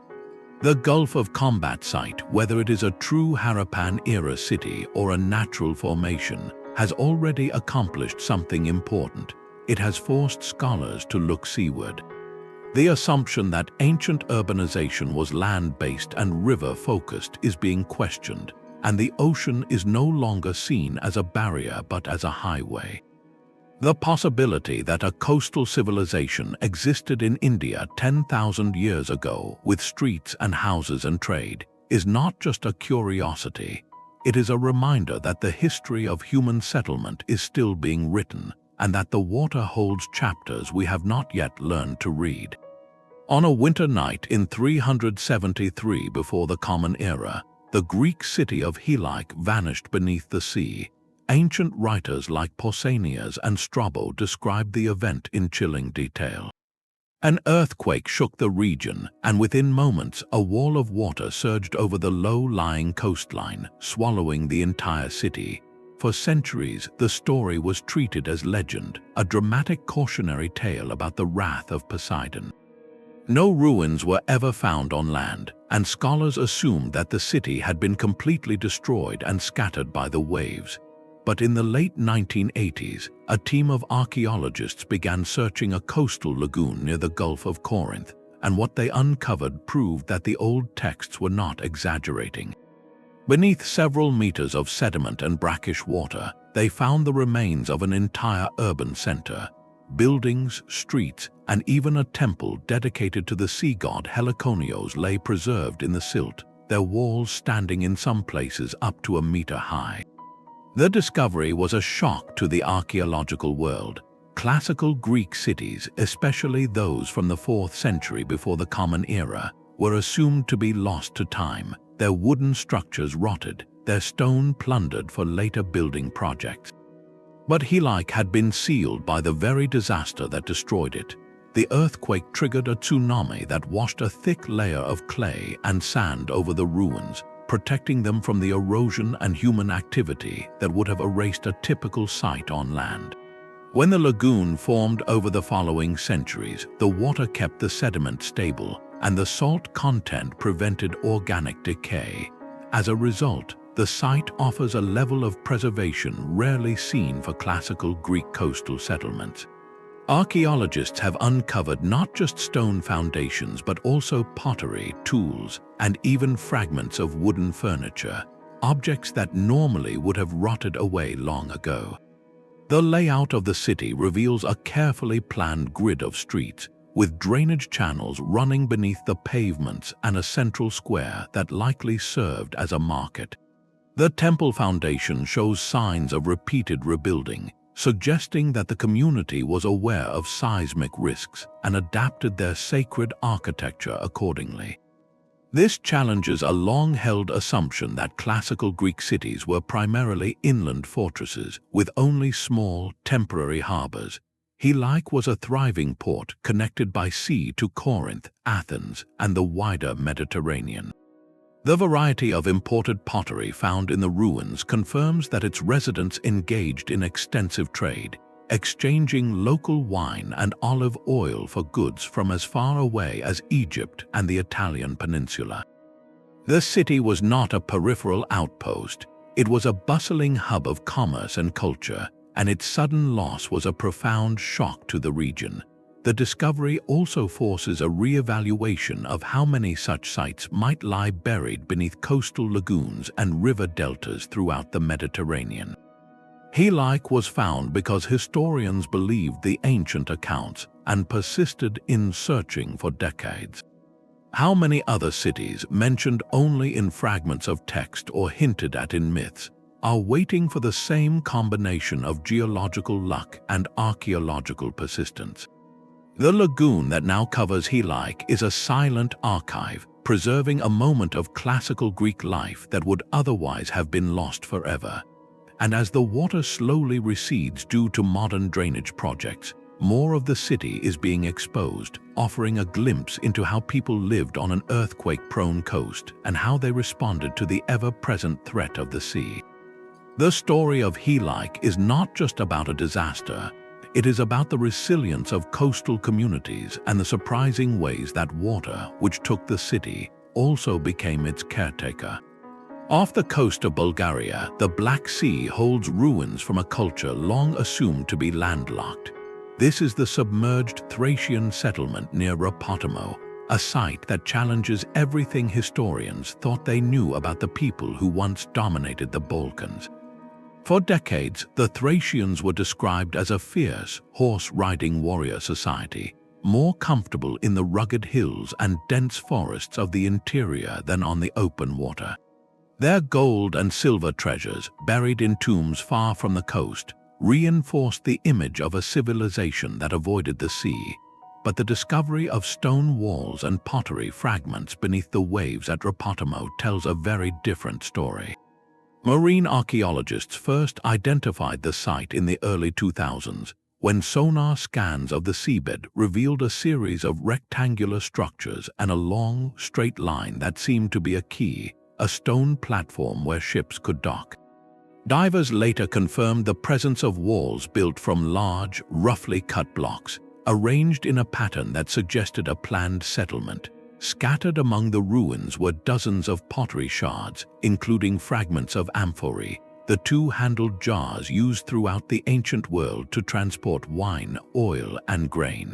The Gulf of Khambhat site, whether it is a true Harappan-era city or a natural formation, has already accomplished something important. It has forced scholars to look seaward. The assumption that ancient urbanization was land-based and river-focused is being questioned, and the ocean is no longer seen as a barrier but as a highway. The possibility that a coastal civilization existed in India 10,000 years ago with streets and houses and trade is not just a curiosity. it is a reminder that the history of human settlement is still being written, and that the water holds chapters we have not yet learned to read. On a winter night in 373 before the Common Era, the Greek city of Helike vanished beneath the sea. Ancient writers like Pausanias and Strabo described the event in chilling detail. An earthquake shook the region, and within moments a wall of water surged over the low-lying coastline, swallowing the entire city. For centuries, the story was treated as legend, a dramatic cautionary tale about the wrath of Poseidon. No ruins were ever found on land, and scholars assumed that the city had been completely destroyed and scattered by the waves. But in the late 1980s, a team of archaeologists began searching a coastal lagoon near the Gulf of Corinth, and what they uncovered proved that the old texts were not exaggerating. Beneath several meters of sediment and brackish water, they found the remains of an entire urban center. Buildings, streets, and even a temple dedicated to the sea god Heracleion lay preserved in the silt, their walls standing in some places up to a meter high. The discovery was a shock to the archaeological world. Classical Greek cities, especially those from the 4th century before the Common Era, were assumed to be lost to time, their wooden structures rotted, their stone plundered for later building projects. But Helike had been sealed by the very disaster that destroyed it. The earthquake triggered a tsunami that washed a thick layer of clay and sand over the ruins, protecting them from the erosion and human activity that would have erased a typical site on land. When the lagoon formed over the following centuries, the water kept the sediment stable, and the salt content prevented organic decay. As a result, the site offers a level of preservation rarely seen for classical Greek coastal settlements. Archaeologists have uncovered not just stone foundations but also pottery, tools, and even fragments of wooden furniture, objects that normally would have rotted away long ago. The layout of the city reveals a carefully planned grid of streets, with drainage channels running beneath the pavements and a central square that likely served as a market. The temple foundation shows signs of repeated rebuilding, suggesting that the community was aware of seismic risks and adapted their sacred architecture accordingly. This challenges a long-held assumption that classical Greek cities were primarily inland fortresses with only small, temporary harbors. Helike was a thriving port connected by sea to Corinth, Athens, and the wider Mediterranean. The variety of imported pottery found in the ruins confirms that its residents engaged in extensive trade, exchanging local wine and olive oil for goods from as far away as Egypt and the Italian peninsula. The city was not a peripheral outpost, it was a bustling hub of commerce and culture, and its sudden loss was a profound shock to the region. The discovery also forces a re-evaluation of how many such sites might lie buried beneath coastal lagoons and river deltas throughout the Mediterranean. Helike was found because historians believed the ancient accounts and persisted in searching for decades. How many other cities, mentioned only in fragments of text or hinted at in myths, are waiting for the same combination of geological luck and archaeological persistence? The lagoon that now covers Helike is a silent archive, preserving a moment of classical Greek life that would otherwise have been lost forever. And as the water slowly recedes due to modern drainage projects, more of the city is being exposed, offering a glimpse into how people lived on an earthquake-prone coast and how they responded to the ever-present threat of the sea. The story of Helike is not just about a disaster. It is about the resilience of coastal communities and the surprising ways that water, which took the city, also became its caretaker. Off the coast of Bulgaria, the Black Sea holds ruins from a culture long assumed to be landlocked. This is the submerged Thracian settlement near Rewrote, a site that challenges everything historians thought they knew about the people who once dominated the Balkans. For decades, the Thracians were described as a fierce, horse-riding warrior society, more comfortable in the rugged hills and dense forests of the interior than on the open water. Their gold and silver treasures, buried in tombs far from the coast, reinforced the image of a civilization that avoided the sea. But the discovery of stone walls and pottery fragments beneath the waves at Rapotamo tells a very different story. Marine archaeologists first identified the site in the early 2000s, when sonar scans of the seabed revealed a series of rectangular structures and a long, straight line that seemed to be a quay, a stone platform where ships could dock. Divers later confirmed the presence of walls built from large, roughly cut blocks, arranged in a pattern that suggested a planned settlement. Scattered among the ruins were dozens of pottery shards, including fragments of amphorae, the two-handled jars used throughout the ancient world to transport wine, oil, and grain.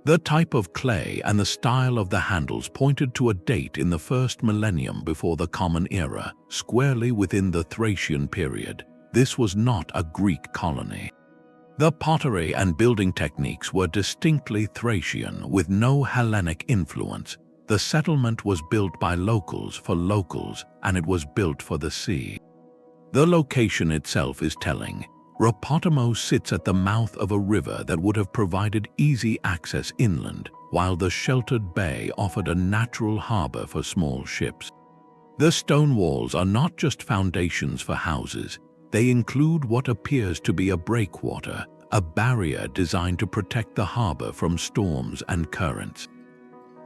The type of clay and the style of the handles pointed to a date in the first millennium before the Common Era, squarely within the Thracian period. This was not a Greek colony. The pottery and building techniques were distinctly Thracian, with no Hellenic influence. The settlement was built by locals for locals, and it was built for the sea. The location itself is telling. Rapotamo sits at the mouth of a river that would have provided easy access inland, while the sheltered bay offered a natural harbor for small ships. The stone walls are not just foundations for houses. They include what appears to be a breakwater, a barrier designed to protect the harbor from storms and currents.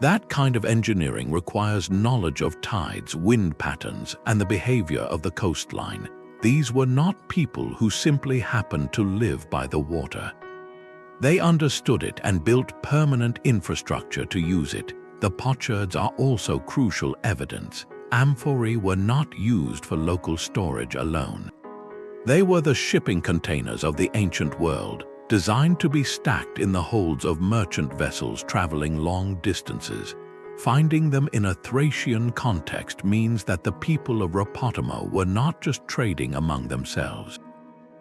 That kind of engineering requires knowledge of tides, wind patterns, and the behavior of the coastline. These were not people who simply happened to live by the water. They understood it and built permanent infrastructure to use it. The potsherds are also crucial evidence. Amphorae were not used for local storage alone. They were the shipping containers of the ancient world, designed to be stacked in the holds of merchant vessels traveling long distances. Finding them in a Thracian context means that the people of Rapotamo were not just trading among themselves.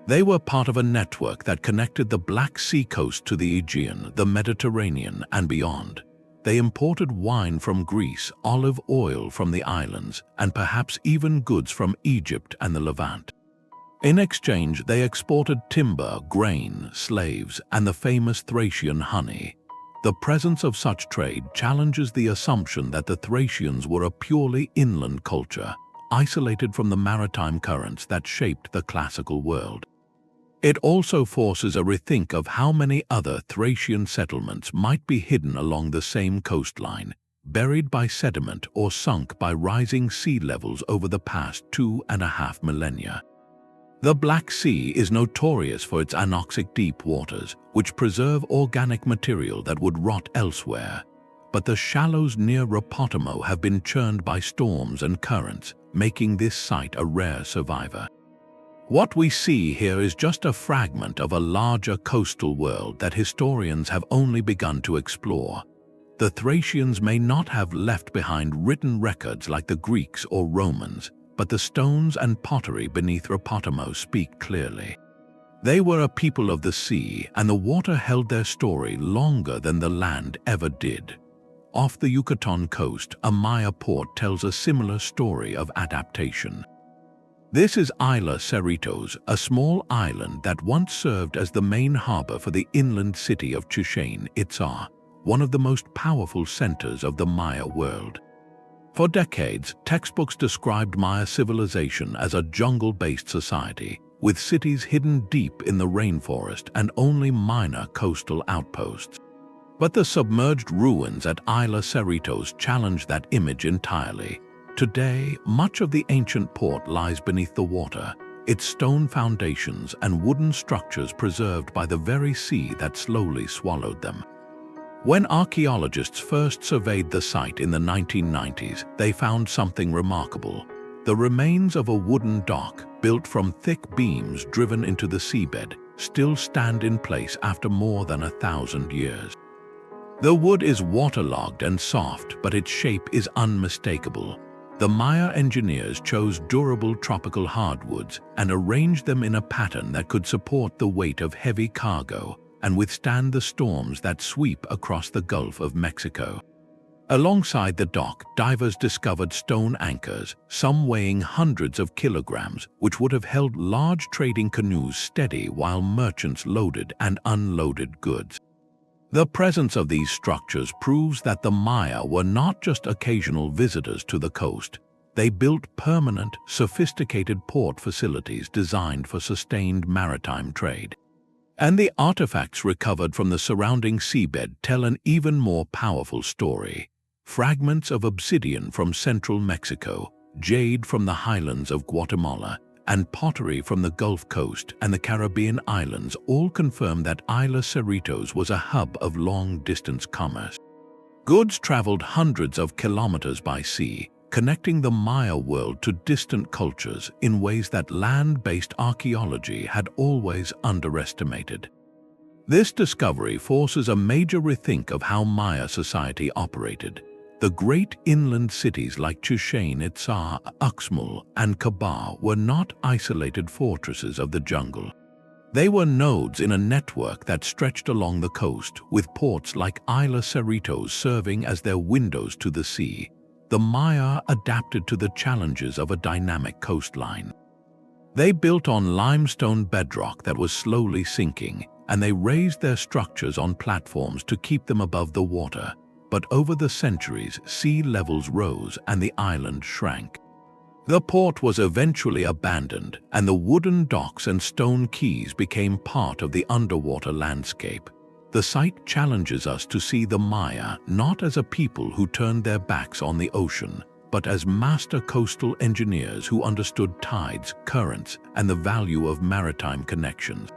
They were part of a network that connected the Black Sea coast to the Aegean, the Mediterranean, and beyond. They imported wine from Greece, olive oil from the islands, and perhaps even goods from Egypt and the Levant. In exchange, they exported timber, grain, slaves, and the famous Thracian honey. The presence of such trade challenges the assumption that the Thracians were a purely inland culture, isolated from the maritime currents that shaped the classical world. It also forces a rethink of how many other Thracian settlements might be hidden along the same coastline, buried by sediment or sunk by rising sea levels over the past 2.5 millennia. The Black Sea is notorious for its anoxic deep waters, which preserve organic material that would rot elsewhere. But the shallows near Rapotamo have been churned by storms and currents, making this site a rare survivor. What we see here is just a fragment of a larger coastal world that historians have only begun to explore. The Thracians may not have left behind written records like the Greeks or Romans, but the stones and pottery beneath Rapotamo speak clearly. They were a people of the sea, and the water held their story longer than the land ever did. Off the Yucatan coast, a Maya port tells a similar story of adaptation. This is Isla Cerritos, a small island that once served as the main harbor for the inland city of Chichen Itzá, one of the most powerful centers of the Maya world. For decades, textbooks described Maya civilization as a jungle-based society, with cities hidden deep in the rainforest and only minor coastal outposts. But the submerged ruins at Isla Cerritos challenge that image entirely. Today, much of the ancient port lies beneath the water, its stone foundations and wooden structures preserved by the very sea that slowly swallowed them. When archaeologists first surveyed the site in the 1990s, they found something remarkable. The remains of a wooden dock, built from thick beams driven into the seabed, still stand in place after more than 1,000 years. The wood is waterlogged and soft, but its shape is unmistakable. The Maya engineers chose durable tropical hardwoods and arranged them in a pattern that could support the weight of heavy cargo and withstand the storms that sweep across the Gulf of Mexico. Alongside the dock, divers discovered stone anchors, some weighing hundreds of kilograms, which would have held large trading canoes steady while merchants loaded and unloaded goods. The presence of these structures proves that the Maya were not just occasional visitors to the coast. They built permanent, sophisticated port facilities designed for sustained maritime trade. And the artifacts recovered from the surrounding seabed tell an even more powerful story. Fragments of obsidian from central Mexico, jade from the highlands of Guatemala, and pottery from the Gulf Coast and the Caribbean islands all confirm that Isla Cerritos was a hub of long-distance commerce. Goods traveled hundreds of kilometers by sea, connecting the Maya world to distant cultures in ways that land-based archaeology had always underestimated. This discovery forces a major rethink of how Maya society operated. The great inland cities like Chichen Itza, Uxmal, and Cabar were not isolated fortresses of the jungle. They were nodes in a network that stretched along the coast, with ports like Isla Cerritos serving as their windows to the sea. The Maya adapted to the challenges of a dynamic coastline. They built on limestone bedrock that was slowly sinking, and they raised their structures on platforms to keep them above the water. But over the centuries, sea levels rose and the island shrank. The port was eventually abandoned, and the wooden docks and stone quays became part of the underwater landscape. The site challenges us to see the Maya not as a people who turned their backs on the ocean, but as master coastal engineers who understood tides, currents, and the value of maritime connections.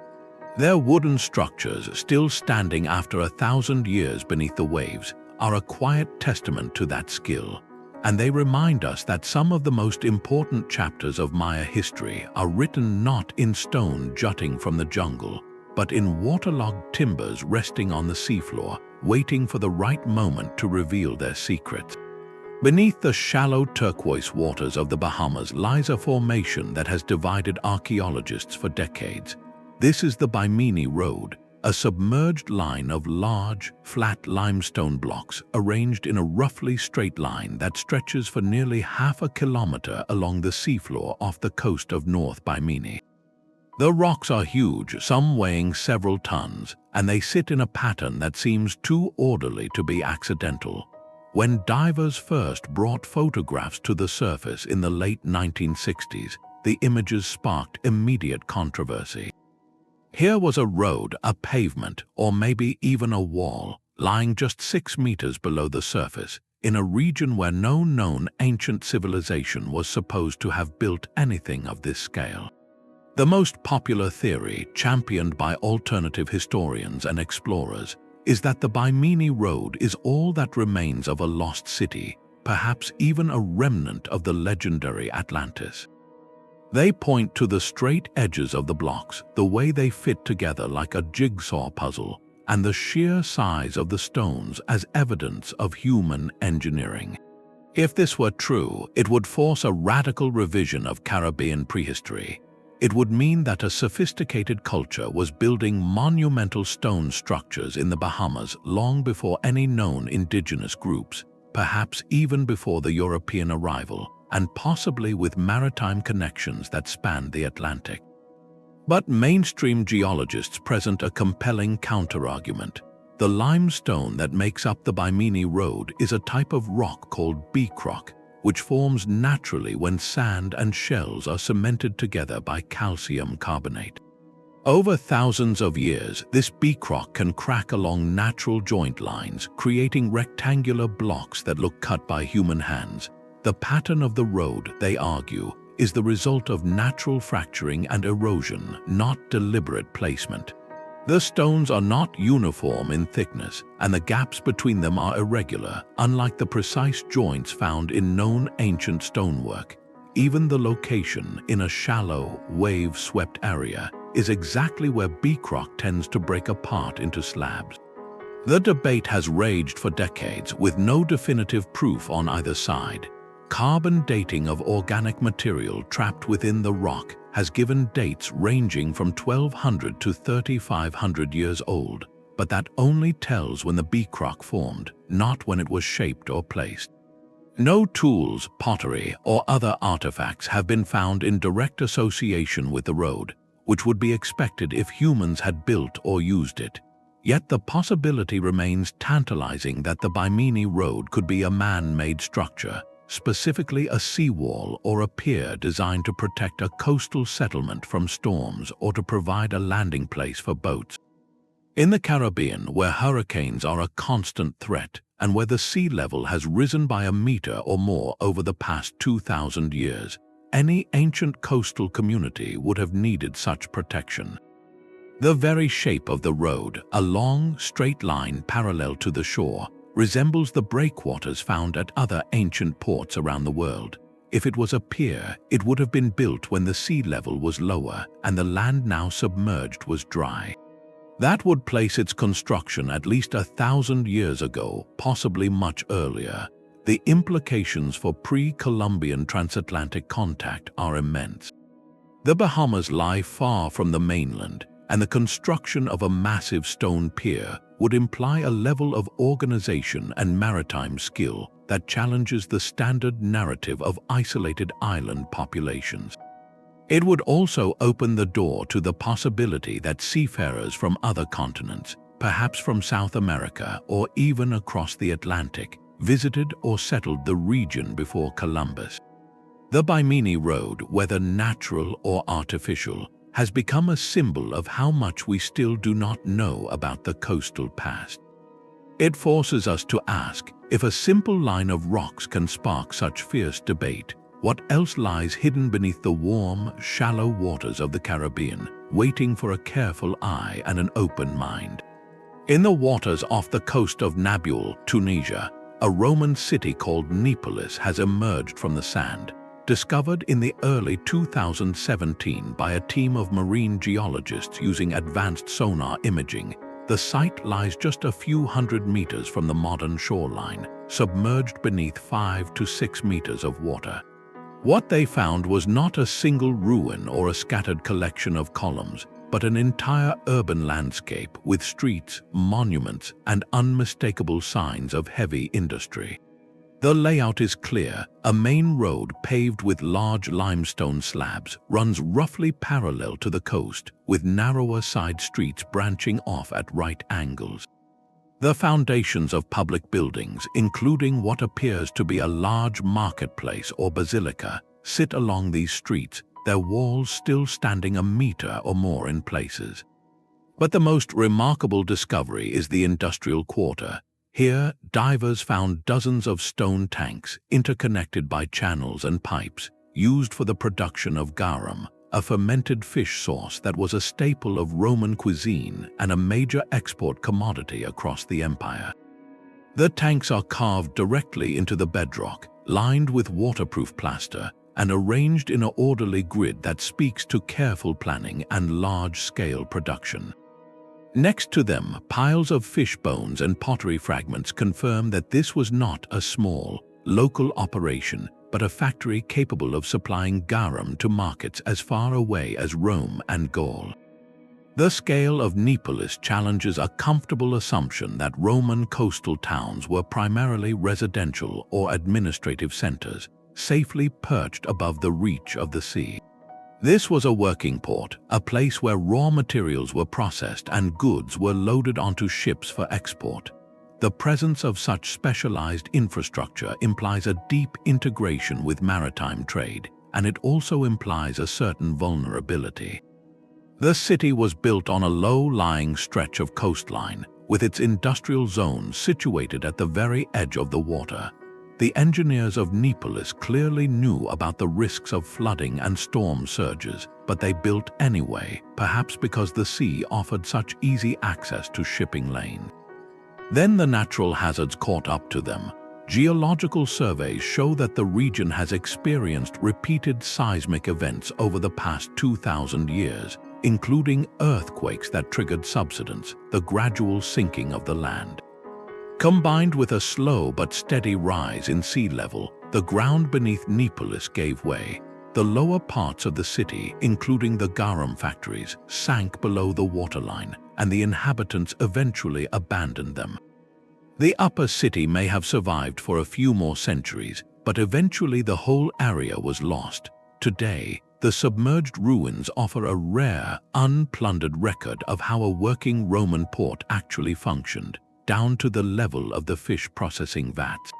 Their wooden structures, still standing after 1,000 years beneath the waves, are a quiet testament to that skill, and they remind us that some of the most important chapters of Maya history are written not in stone jutting from the jungle, but in waterlogged timbers resting on the seafloor, waiting for the right moment to reveal their secrets. Beneath the shallow turquoise waters of the Bahamas lies a formation that has divided archaeologists for decades. This is the Bimini Road, a submerged line of large, flat limestone blocks arranged in a roughly straight line that stretches for nearly half a kilometer along the seafloor off the coast of North Bimini. The rocks are huge, some weighing several tons, and they sit in a pattern that seems too orderly to be accidental. When divers first brought photographs to the surface in the late 1960s, the images sparked immediate controversy. Here was a road, a pavement, or maybe even a wall, lying just 6 meters below the surface, in a region where no known ancient civilization was supposed to have built anything of this scale. The most popular theory, championed by alternative historians and explorers, is that the Bimini Road is all that remains of a lost city, perhaps even a remnant of the legendary Atlantis. They point to the straight edges of the blocks, the way they fit together like a jigsaw puzzle, and the sheer size of the stones as evidence of human engineering. If this were true, it would force a radical revision of Caribbean prehistory. It would mean that a sophisticated culture was building monumental stone structures in the Bahamas long before any known indigenous groups, perhaps even before the European arrival, and possibly with maritime connections that spanned the Atlantic. But mainstream geologists present a compelling counterargument. The limestone that makes up the Bimini Road is a type of rock called beach rock, which forms naturally when sand and shells are cemented together by calcium carbonate. Over thousands of years, this beach rock can crack along natural joint lines, creating rectangular blocks that look cut by human hands. The pattern of the road, they argue, is the result of natural fracturing and erosion, not deliberate placement. The stones are not uniform in thickness, and the gaps between them are irregular, unlike the precise joints found in known ancient stonework. Even the location, in a shallow, wave-swept area, is exactly where beach rock tends to break apart into slabs. The debate has raged for decades, with no definitive proof on either side. Carbon dating of organic material trapped within the rock has given dates ranging from 1200 to 3500 years old, but that only tells when the beach rock formed, not when it was shaped or placed. No tools, pottery, or other artifacts have been found in direct association with the road, which would be expected if humans had built or used it. Yet the possibility remains tantalizing that the Bimini Road could be a man-made structure, specifically a seawall or a pier designed to protect a coastal settlement from storms or to provide a landing place for boats. In the Caribbean, where hurricanes are a constant threat and where the sea level has risen by a meter or more over the past 2,000 years, any ancient coastal community would have needed such protection. The very shape of the road, a long, straight line parallel to the shore, resembles the breakwaters found at other ancient ports around the world. If it was a pier, it would have been built when the sea level was lower and the land now submerged was dry. That would place its construction at least 1,000 years ago, possibly much earlier. The implications for pre-Columbian transatlantic contact are immense. The Bahamas lie far from the mainland, and the construction of a massive stone pier would imply a level of organization and maritime skill that challenges the standard narrative of isolated island populations. It would also open the door to the possibility that seafarers from other continents, perhaps from South America or even across the Atlantic, visited or settled the region before Columbus. The Bimini Road, whether natural or artificial, has become a symbol of how much we still do not know about the coastal past. It forces us to ask, if a simple line of rocks can spark such fierce debate, what else lies hidden beneath the warm, shallow waters of the Caribbean, waiting for a careful eye and an open mind? In the waters off the coast of Naboul, Tunisia, a Roman city called Neapolis has emerged from the sand. Discovered in the early 2017 by a team of marine geologists using advanced sonar imaging, the site lies just a few hundred meters from the modern shoreline, submerged beneath 5 to 6 meters of water. What they found was not a single ruin or a scattered collection of columns, but an entire urban landscape with streets, monuments, and unmistakable signs of heavy industry. The layout is clear. A main road paved with large limestone slabs runs roughly parallel to the coast, with narrower side streets branching off at right angles. The foundations of public buildings, including what appears to be a large marketplace or basilica, sit along these streets, their walls still standing a meter or more in places. But the most remarkable discovery is the industrial quarter. Here, divers found dozens of stone tanks interconnected by channels and pipes, used for the production of garum, a fermented fish sauce that was a staple of Roman cuisine and a major export commodity across the empire. The tanks are carved directly into the bedrock, lined with waterproof plaster, and arranged in an orderly grid that speaks to careful planning and large-scale production. Next to them, piles of fish bones and pottery fragments confirm that this was not a small, local operation, but a factory capable of supplying garum to markets as far away as Rome and Gaul. The scale of Neapolis challenges a comfortable assumption that Roman coastal towns were primarily residential or administrative centers, safely perched above the reach of the sea. This was a working port, a place where raw materials were processed and goods were loaded onto ships for export. The presence of such specialized infrastructure implies a deep integration with maritime trade, and it also implies a certain vulnerability. The city was built on a low-lying stretch of coastline, with its industrial zone situated at the very edge of the water. The engineers of Neapolis clearly knew about the risks of flooding and storm surges, but they built anyway, perhaps because the sea offered such easy access to shipping lanes. Then the natural hazards caught up to them. Geological surveys show that the region has experienced repeated seismic events over the past 2,000 years, including earthquakes that triggered subsidence, the gradual sinking of the land. Combined with a slow but steady rise in sea level, the ground beneath Neapolis gave way. The the lower parts of the city, including the garum factories, sank below the waterline, and the inhabitants eventually abandoned them. The upper city may have survived for a few more centuries, but eventually the whole area was lost. Today, the submerged ruins offer a rare, unplundered record of how a working Roman port actually functioned, down to the level of the fish processing vats.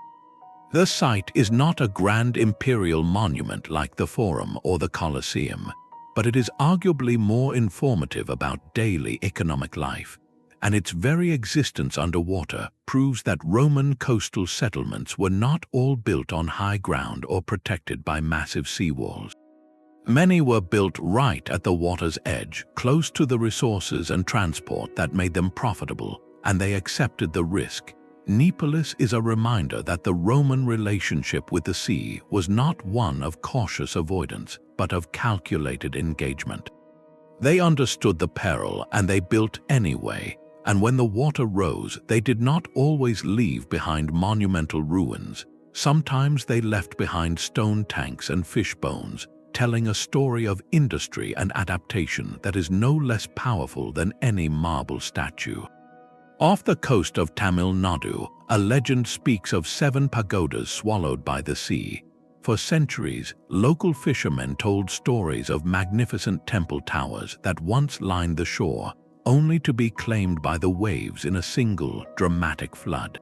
The site is not a grand imperial monument like the Forum or the Colosseum, but it is arguably more informative about daily economic life, and its very existence underwater proves that Roman coastal settlements were not all built on high ground or protected by massive seawalls. Many were built right at the water's edge, close to the resources and transport that made them profitable, and they accepted the risk. Neapolis is a reminder that the Roman relationship with the sea was not one of cautious avoidance, but of calculated engagement. They understood the peril and they built anyway, and when the water rose, they did not always leave behind monumental ruins. Sometimes they left behind stone tanks and fish bones, telling a story of industry and adaptation that is no less powerful than any marble statue. Off the coast of Tamil Nadu, a legend speaks of 7 pagodas swallowed by the sea. For centuries, local fishermen told stories of magnificent temple towers that once lined the shore, only to be claimed by the waves in a single, dramatic flood.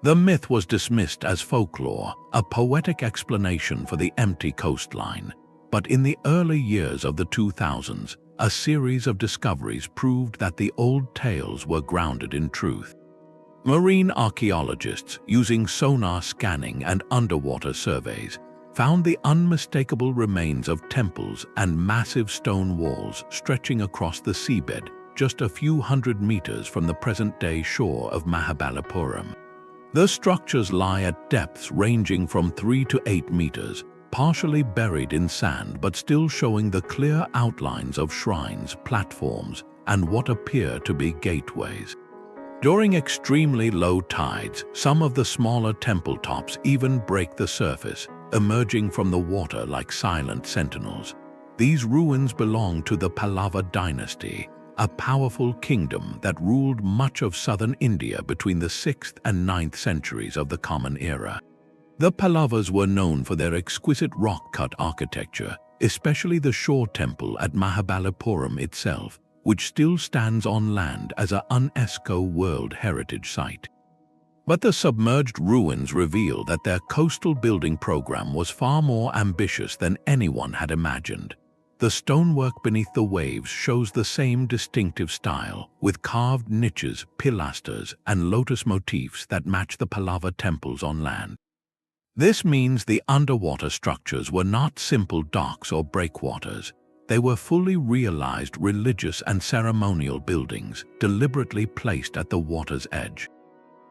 The myth was dismissed as folklore, a poetic explanation for the empty coastline. But in the early years of the 2000s, a series of discoveries proved that the old tales were grounded in truth. Marine archaeologists, using sonar scanning and underwater surveys, found the unmistakable remains of temples and massive stone walls stretching across the seabed just a few hundred meters from the present-day shore of Mahabalipuram. The structures lie at depths ranging from 3 to 8 meters, partially buried in sand but still showing the clear outlines of shrines, platforms, and what appear to be gateways. During extremely low tides, some of the smaller temple tops even break the surface, emerging from the water like silent sentinels. These ruins belong to the Pallava dynasty, a powerful kingdom that ruled much of southern India between the 6th and 9th centuries of the Common Era. The Pallavas were known for their exquisite rock-cut architecture, especially the shore temple at Mahabalipuram itself, which still stands on land as a UNESCO World Heritage Site. But the submerged ruins reveal that their coastal building program was far more ambitious than anyone had imagined. The stonework beneath the waves shows the same distinctive style, with carved niches, pilasters, and lotus motifs that match the Pallava temples on land. This means the underwater structures were not simple docks or breakwaters. They were fully realized religious and ceremonial buildings, deliberately placed at the water's edge.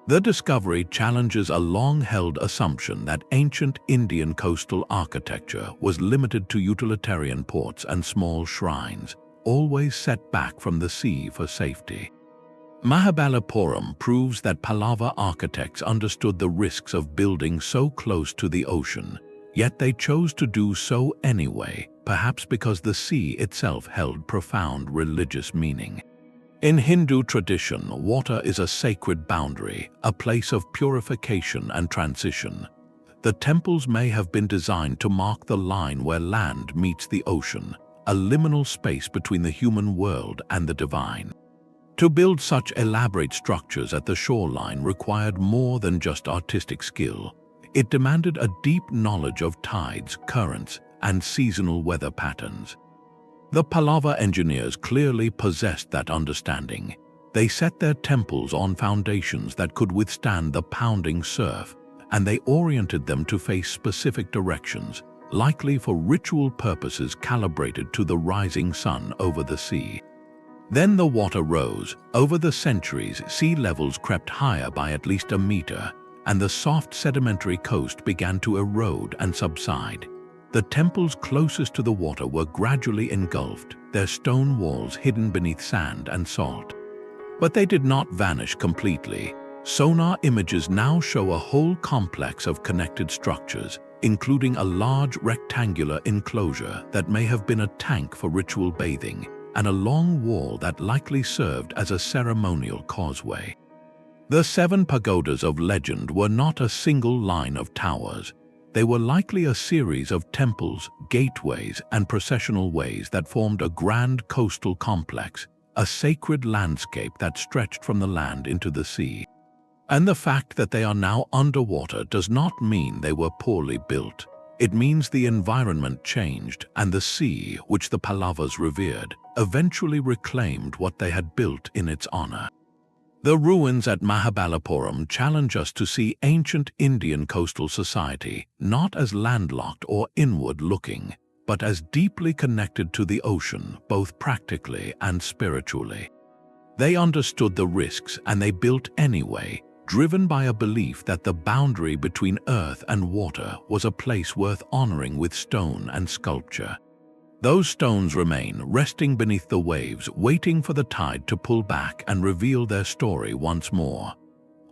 The discovery challenges a long-held assumption that ancient Indian coastal architecture was limited to utilitarian ports and small shrines, always set back from the sea for safety. Mahabalipuram proves that Pallava architects understood the risks of building so close to the ocean, yet they chose to do so anyway, perhaps because the sea itself held profound religious meaning. In Hindu tradition, water is a sacred boundary, a place of purification and transition. The temples may have been designed to mark the line where land meets the ocean, a liminal space between the human world and the divine. To build such elaborate structures at the shoreline required more than just artistic skill. It demanded a deep knowledge of tides, currents, and seasonal weather patterns. The Pallava engineers clearly possessed that understanding. They set their temples on foundations that could withstand the pounding surf, and they oriented them to face specific directions, likely for ritual purposes calibrated to the rising sun over the sea. Then the water rose. Over the centuries, sea levels crept higher by at least a meter, and the soft sedimentary coast began to erode and subside. The temples closest to the water were gradually engulfed, their stone walls hidden beneath sand and salt. But they did not vanish completely. Sonar images now show a whole complex of connected structures, including a large rectangular enclosure that may have been a tank for ritual bathing, and a long wall that likely served as a ceremonial causeway. The 7 pagodas of legend were not a single line of towers. They were likely a series of temples, gateways, and processional ways that formed a grand coastal complex, a sacred landscape that stretched from the land into the sea. And the fact that they are now underwater does not mean they were poorly built. It means the environment changed, and the sea, which the Pallavas revered, eventually reclaimed what they had built in its honor. The ruins at Mahabalipuram challenge us to see ancient Indian coastal society not as landlocked or inward-looking, but as deeply connected to the ocean, both practically and spiritually. They understood the risks and they built anyway, driven by a belief that the boundary between earth and water was a place worth honoring with stone and sculpture. Those stones remain, resting beneath the waves, waiting for the tide to pull back and reveal their story once more.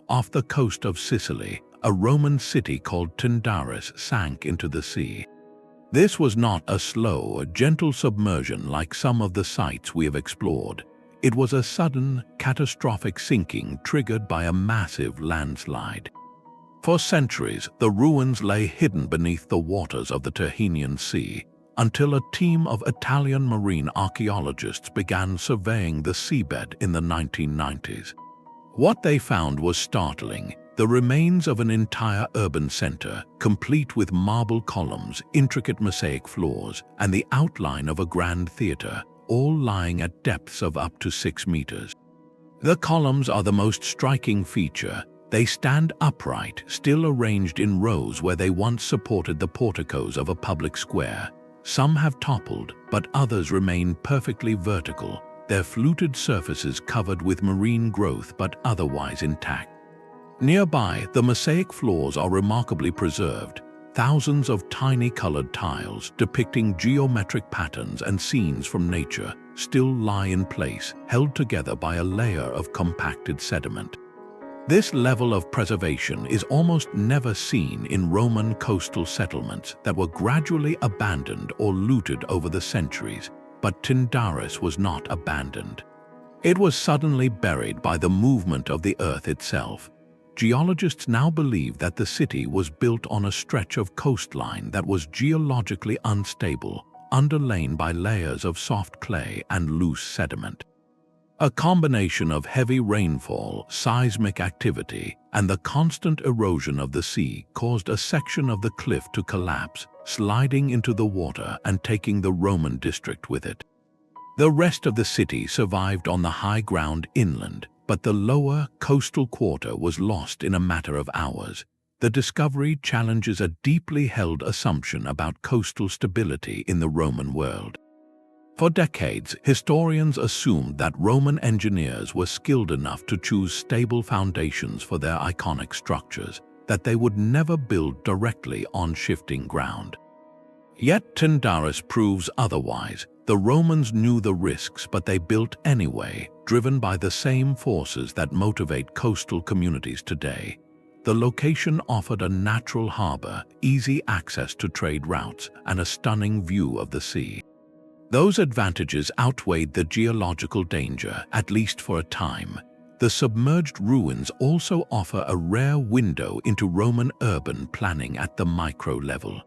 Off the coast of Sicily, a Roman city called Tyndaris sank into the sea. This was not a slow, gentle submersion like some of the sites we have explored. It was a sudden, catastrophic sinking triggered by a massive landslide. For centuries, the ruins lay hidden beneath the waters of the Tyrrhenian Sea, until a team of Italian marine archaeologists began surveying the seabed in the 1990s. What they found was startling: the remains of an entire urban center, complete with marble columns, intricate mosaic floors, and the outline of a grand theater, all lying at depths of up to 6 meters. The columns are the most striking feature. They stand upright, still arranged in rows where they once supported the porticos of a public square. Some have toppled, but others remain perfectly vertical, their fluted surfaces covered with marine growth but otherwise intact. Nearby, the mosaic floors are remarkably preserved. Thousands of tiny colored tiles depicting geometric patterns and scenes from nature still lie in place, held together by a layer of compacted sediment. This level of preservation is almost never seen in Roman coastal settlements that were gradually abandoned or looted over the centuries, but Tyndaris was not abandoned. It was suddenly buried by the movement of the earth itself. Geologists now believe that the city was built on a stretch of coastline that was geologically unstable, underlain by layers of soft clay and loose sediment. A combination of heavy rainfall, seismic activity, and the constant erosion of the sea caused a section of the cliff to collapse, sliding into the water and taking the Roman district with it. The rest of the city survived on the high ground inland, but the lower coastal quarter was lost in a matter of hours. The discovery challenges a deeply held assumption about coastal stability in the Roman world. For decades, historians assumed that Roman engineers were skilled enough to choose stable foundations for their iconic structures, that they would never build directly on shifting ground. Yet Tyndaris proves otherwise. The Romans knew the risks, but they built anyway, driven by the same forces that motivate coastal communities today. The location offered a natural harbor, easy access to trade routes, and a stunning view of the sea. Those advantages outweighed the geological danger, at least for a time. The submerged ruins also offer a rare window into Roman urban planning at the micro level.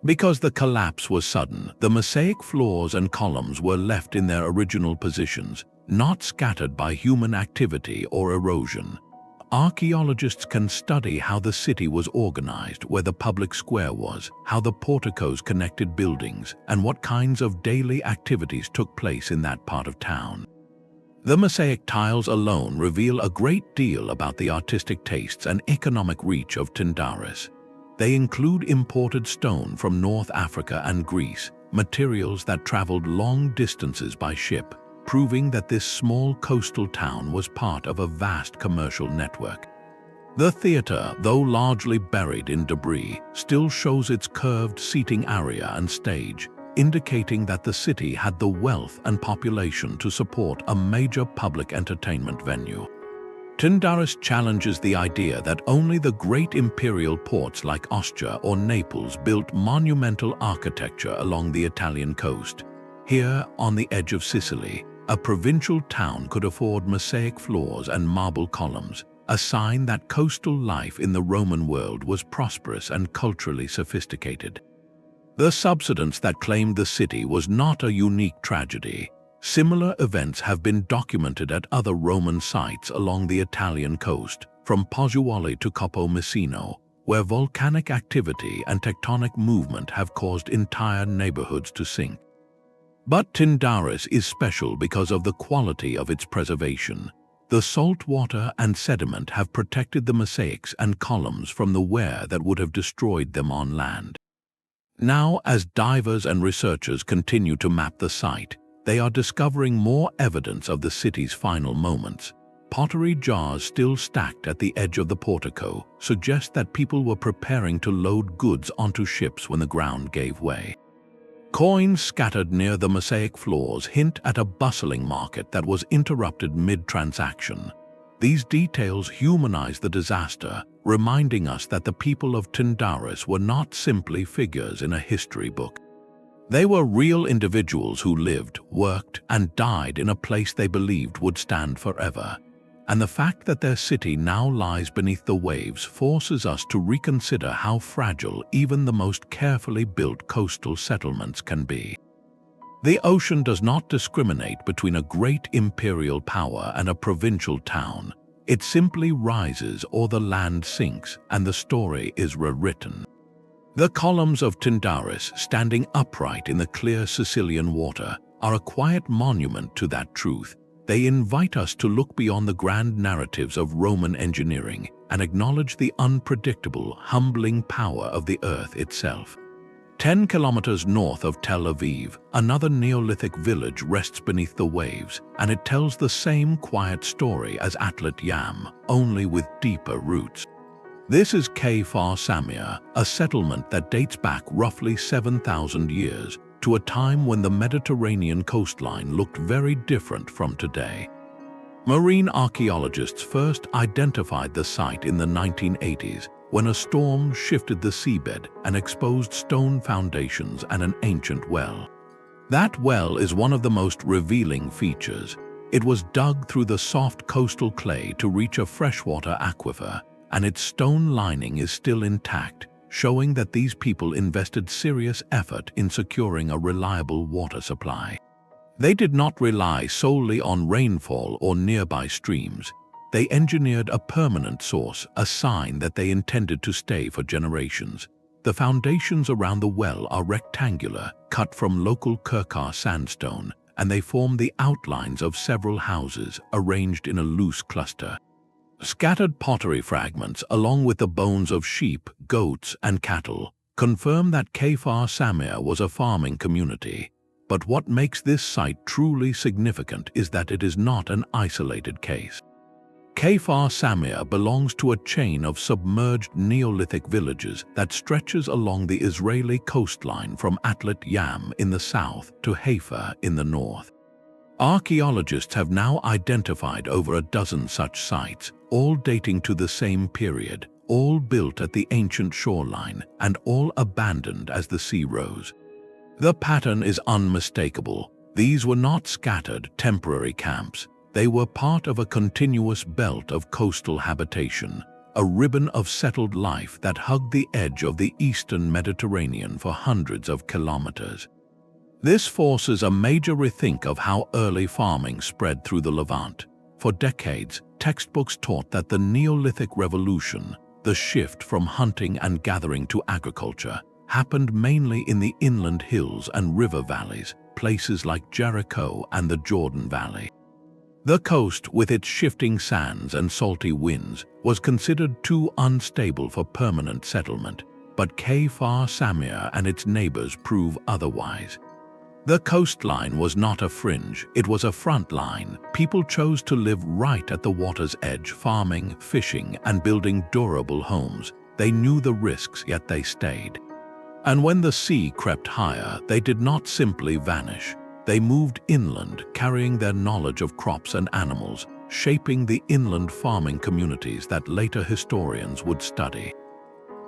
Because the collapse was sudden, the mosaic floors and columns were left in their original positions, not scattered by human activity or erosion. Archaeologists can study how the city was organized, where the public square was, how the porticos connected buildings, and what kinds of daily activities took place in that part of town. The mosaic tiles alone reveal a great deal about the artistic tastes and economic reach of Tyndaris. They include imported stone from North Africa and Greece, materials that traveled long distances by ship, proving that this small coastal town was part of a vast commercial network. The theater, though largely buried in debris, still shows its curved seating area and stage, indicating that the city had the wealth and population to support a major public entertainment venue. Tyndaris challenges the idea that only the great imperial ports like Ostia or Naples built monumental architecture along the Italian coast. Here, on the edge of Sicily, a provincial town could afford mosaic floors and marble columns, a sign that coastal life in the Roman world was prosperous and culturally sophisticated. The subsidence that claimed the city was not a unique tragedy. Similar events have been documented at other Roman sites along the Italian coast, from Pozzuoli to Capo Messino, where volcanic activity and tectonic movement have caused entire neighborhoods to sink. But Tyndaris is special because of the quality of its preservation. The salt water and sediment have protected the mosaics and columns from the wear that would have destroyed them on land. Now, as divers and researchers continue to map the site, they are discovering more evidence of the city's final moments. Pottery jars still stacked at the edge of the portico suggest that people were preparing to load goods onto ships when the ground gave way. Coins scattered near the mosaic floors hint at a bustling market that was interrupted mid-transaction. These details humanize the disaster, reminding us that the people of Tyndaris were not simply figures in a history book. They were real individuals who lived, worked, and died in a place they believed would stand forever. And the fact that their city now lies beneath the waves forces us to reconsider how fragile even the most carefully built coastal settlements can be. The ocean does not discriminate between a great imperial power and a provincial town. It simply rises or the land sinks, and the story is rewritten. The columns of Tyndaris, standing upright in the clear Sicilian water, are a quiet monument to that truth. They invite us to look beyond the grand narratives of Roman engineering and acknowledge the unpredictable, humbling power of the earth itself. 10 kilometers north of Tel Aviv, another Neolithic village rests beneath the waves, and it tells the same quiet story as Atlit Yam, only with deeper roots. This is Kfar Samir, a settlement that dates back roughly 7,000 years, to a time when the Mediterranean coastline looked very different from today. Marine archaeologists first identified the site in the 1980s, when a storm shifted the seabed and exposed stone foundations and an ancient well. That well is one of the most revealing features. It was dug through the soft coastal clay to reach a freshwater aquifer, and its stone lining is still intact, showing that these people invested serious effort in securing a reliable water supply. They did not rely solely on rainfall or nearby streams. They engineered a permanent source, a sign that they intended to stay for generations. The foundations around the well are rectangular, cut from local Kekova sandstone, and they form the outlines of several houses arranged in a loose cluster. Scattered pottery fragments, along with the bones of sheep, goats, and cattle, confirm that Kfar Samir was a farming community. But what makes this site truly significant is that it is not an isolated case. Kfar Samir belongs to a chain of submerged Neolithic villages that stretches along the Israeli coastline from Atlit Yam in the south to Haifa in the north. Archaeologists have now identified over a dozen such sites, all dating to the same period, all built at the ancient shoreline, and all abandoned as the sea rose. The pattern is unmistakable. These were not scattered, temporary camps. They were part of a continuous belt of coastal habitation, a ribbon of settled life that hugged the edge of the eastern Mediterranean for hundreds of kilometers. This forces a major rethink of how early farming spread through the Levant. For decades, textbooks taught that the Neolithic revolution, the shift from hunting and gathering to agriculture, happened mainly in the inland hills and river valleys, places like Jericho and the Jordan Valley. The coast, with its shifting sands and salty winds, was considered too unstable for permanent settlement, but Kfar Samir and its neighbors prove otherwise. The coastline was not a fringe, it was a front line. People chose to live right at the water's edge, farming, fishing, and building durable homes. They knew the risks, yet they stayed. And when the sea crept higher, they did not simply vanish. They moved inland, carrying their knowledge of crops and animals, shaping the inland farming communities that later historians would study.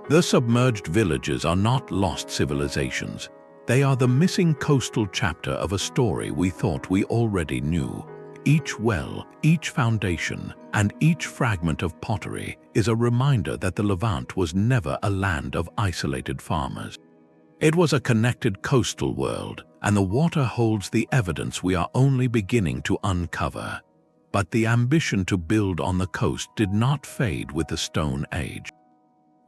The submerged villages are not lost civilizations. They are the missing coastal chapter of a story we thought we already knew. Each well, each foundation, and each fragment of pottery is a reminder that the Levant was never a land of isolated farmers. It was a connected coastal world, and the water holds the evidence we are only beginning to uncover. But the ambition to build on the coast did not fade with the Stone Age.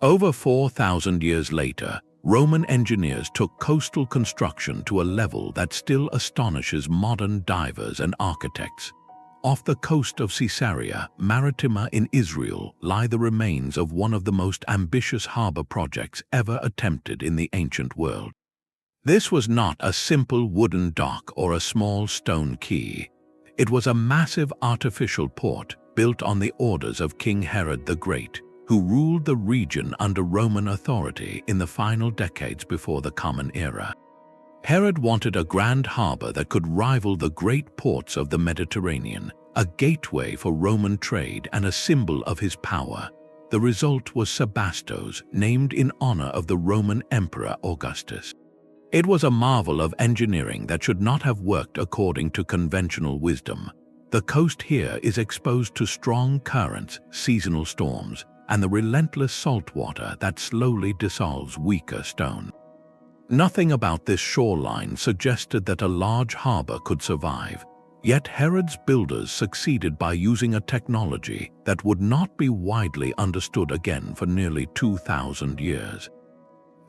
Over 4,000 years later, Roman engineers took coastal construction to a level that still astonishes modern divers and architects. Off the coast of Caesarea Maritima in Israel lie the remains of one of the most ambitious harbor projects ever attempted in the ancient world. This was not a simple wooden dock or a small stone quay. It was a massive artificial port built on the orders of King Herod the Great, who ruled the region under Roman authority in the final decades before the Common Era. Herod wanted a grand harbor that could rival the great ports of the Mediterranean, a gateway for Roman trade and a symbol of his power. The result was Sebastos, named in honor of the Roman Emperor Augustus. It was a marvel of engineering that should not have worked according to conventional wisdom. The coast here is exposed to strong currents, seasonal storms, and the relentless salt water that slowly dissolves weaker stone. Nothing about this shoreline suggested that a large harbor could survive, yet Herod's builders succeeded by using a technology that would not be widely understood again for nearly 2,000 years.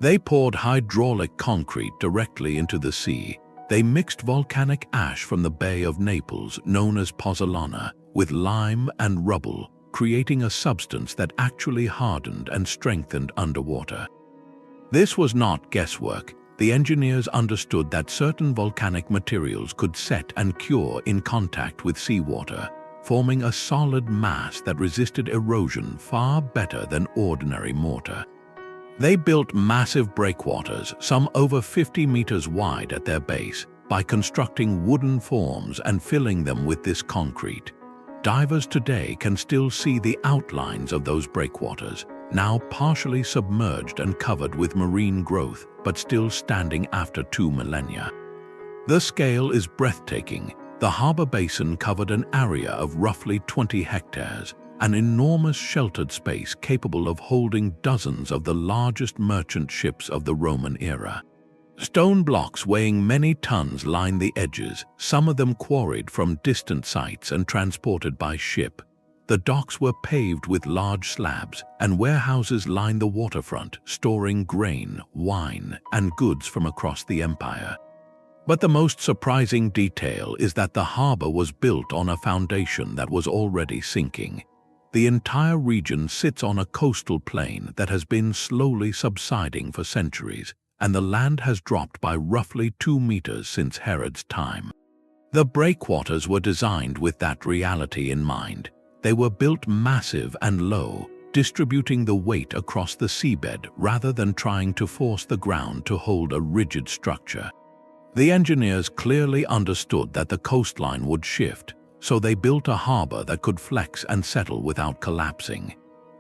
They poured hydraulic concrete directly into the sea. They mixed volcanic ash from the Bay of Naples, known as pozzolana, with lime and rubble, creating a substance that actually hardened and strengthened underwater. This was not guesswork. The engineers understood that certain volcanic materials could set and cure in contact with seawater, forming a solid mass that resisted erosion far better than ordinary mortar. They built massive breakwaters, some over 50 meters wide at their base, by constructing wooden forms and filling them with this concrete. Divers today can still see the outlines of those breakwaters, now partially submerged and covered with marine growth, but still standing after 2 millennia. The scale is breathtaking. The harbor basin covered an area of roughly 20 hectares, an enormous sheltered space capable of holding dozens of the largest merchant ships of the Roman era. Stone blocks weighing many tons line the edges, some of them quarried from distant sites and transported by ship. The docks were paved with large slabs, and warehouses lined the waterfront, storing grain, wine, and goods from across the empire. But the most surprising detail is that the harbor was built on a foundation that was already sinking. The entire region sits on a coastal plain that has been slowly subsiding for centuries, and the land has dropped by roughly 2 meters since Herod's time. The breakwaters were designed with that reality in mind. They were built massive and low, distributing the weight across the seabed rather than trying to force the ground to hold a rigid structure. The engineers clearly understood that the coastline would shift, so they built a harbor that could flex and settle without collapsing.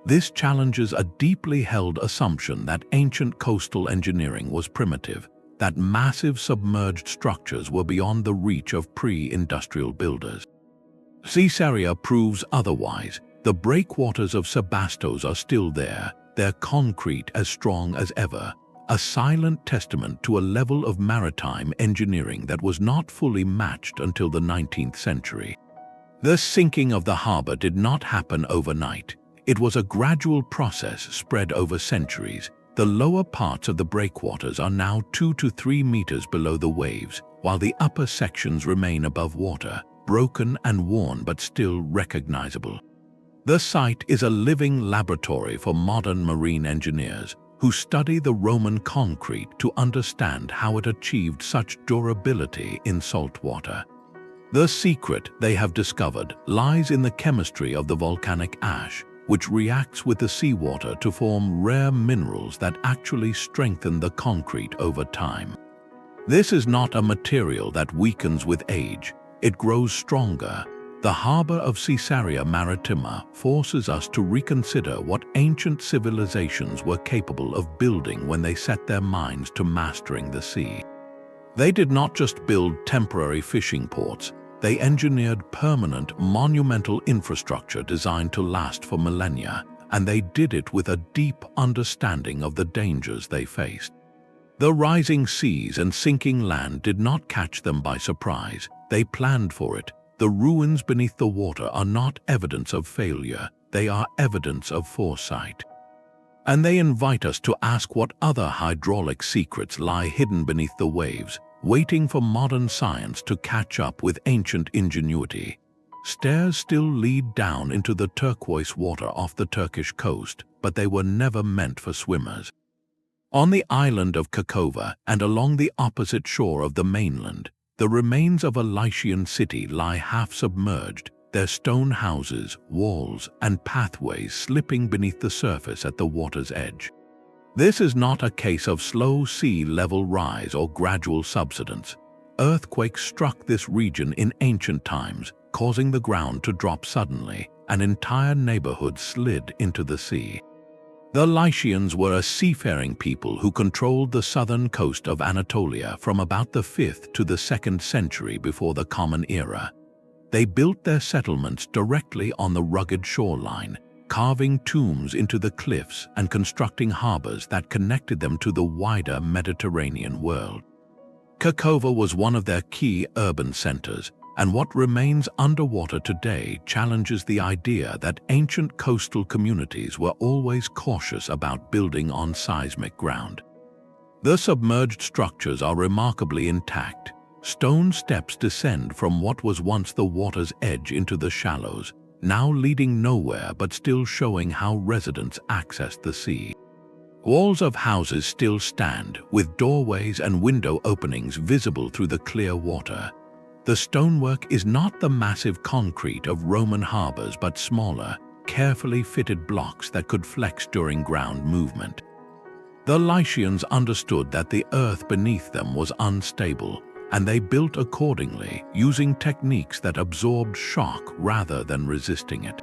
This challenges a deeply held assumption that ancient coastal engineering was primitive, that massive submerged structures were beyond the reach of pre-industrial builders. Caesarea proves otherwise. The breakwaters of Sebastos are still there, their concrete as strong as ever, a silent testament to a level of maritime engineering that was not fully matched until the 19th century. The sinking of the harbor did not happen overnight. It was a gradual process spread over centuries. The lower parts of the breakwaters are now 2 to 3 meters below the waves, while the upper sections remain above water, broken and worn but still recognizable. The site is a living laboratory for modern marine engineers who study the Roman concrete to understand how it achieved such durability in salt water. The secret, they have discovered, lies in the chemistry of the volcanic ash, which reacts with the seawater to form rare minerals that actually strengthen the concrete over time. This is not a material that weakens with age. It grows stronger. The harbor of Caesarea Maritima forces us to reconsider what ancient civilizations were capable of building when they set their minds to mastering the sea. They did not just build temporary fishing ports, they engineered permanent, monumental infrastructure designed to last for millennia, and they did it with a deep understanding of the dangers they faced. The rising seas and sinking land did not catch them by surprise, they planned for it. The ruins beneath the water are not evidence of failure, they are evidence of foresight. And they invite us to ask what other hydraulic secrets lie hidden beneath the waves, waiting for modern science to catch up with ancient ingenuity. Stairs still lead down into the turquoise water off the Turkish coast, but they were never meant for swimmers. On the island of Kekova and along the opposite shore of the mainland, the remains of a Lycian city lie half-submerged, their stone houses, walls, and pathways slipping beneath the surface at the water's edge. This is not a case of slow sea level rise or gradual subsidence. Earthquakes struck this region in ancient times, causing the ground to drop suddenly, and entire neighborhoods slid into the sea. The Lycians were a seafaring people who controlled the southern coast of Anatolia from about the 5th to the 2nd century before the Common Era. They built their settlements directly on the rugged shoreline, carving tombs into the cliffs and constructing harbors that connected them to the wider Mediterranean world. Kekova was one of their key urban centers, and what remains underwater today challenges the idea that ancient coastal communities were always cautious about building on seismic ground. The submerged structures are remarkably intact. Stone steps descend from what was once the water's edge into the shallows, now leading nowhere but still showing how residents accessed the sea. Walls of houses still stand, with doorways and window openings visible through the clear water. The stonework is not the massive concrete of Roman harbors but smaller, carefully fitted blocks that could flex during ground movement. The Lycians understood that the earth beneath them was unstable, and they built accordingly, using techniques that absorbed shock rather than resisting it.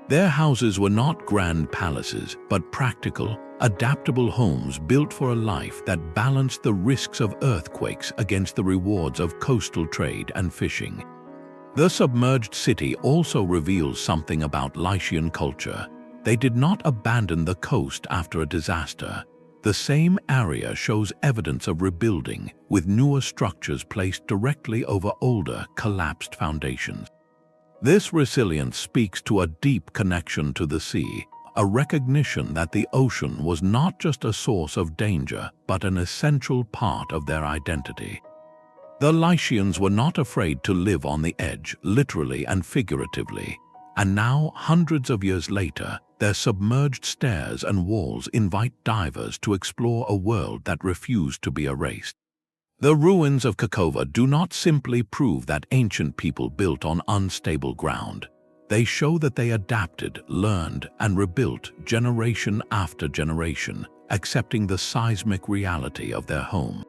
Their houses were not grand palaces, but practical, adaptable homes built for a life that balanced the risks of earthquakes against the rewards of coastal trade and fishing. The submerged city also reveals something about Lycian culture. They did not abandon the coast after a disaster. The same area shows evidence of rebuilding, with newer structures placed directly over older, collapsed foundations. This resilience speaks to a deep connection to the sea, a recognition that the ocean was not just a source of danger, but an essential part of their identity. The Lycians were not afraid to live on the edge, literally and figuratively, and now, hundreds of years later, their submerged stairs and walls invite divers to explore a world that refused to be erased. The ruins of Kekova do not simply prove that ancient people built on unstable ground. They show that they adapted, learned, and rebuilt generation after generation, accepting the seismic reality of their home.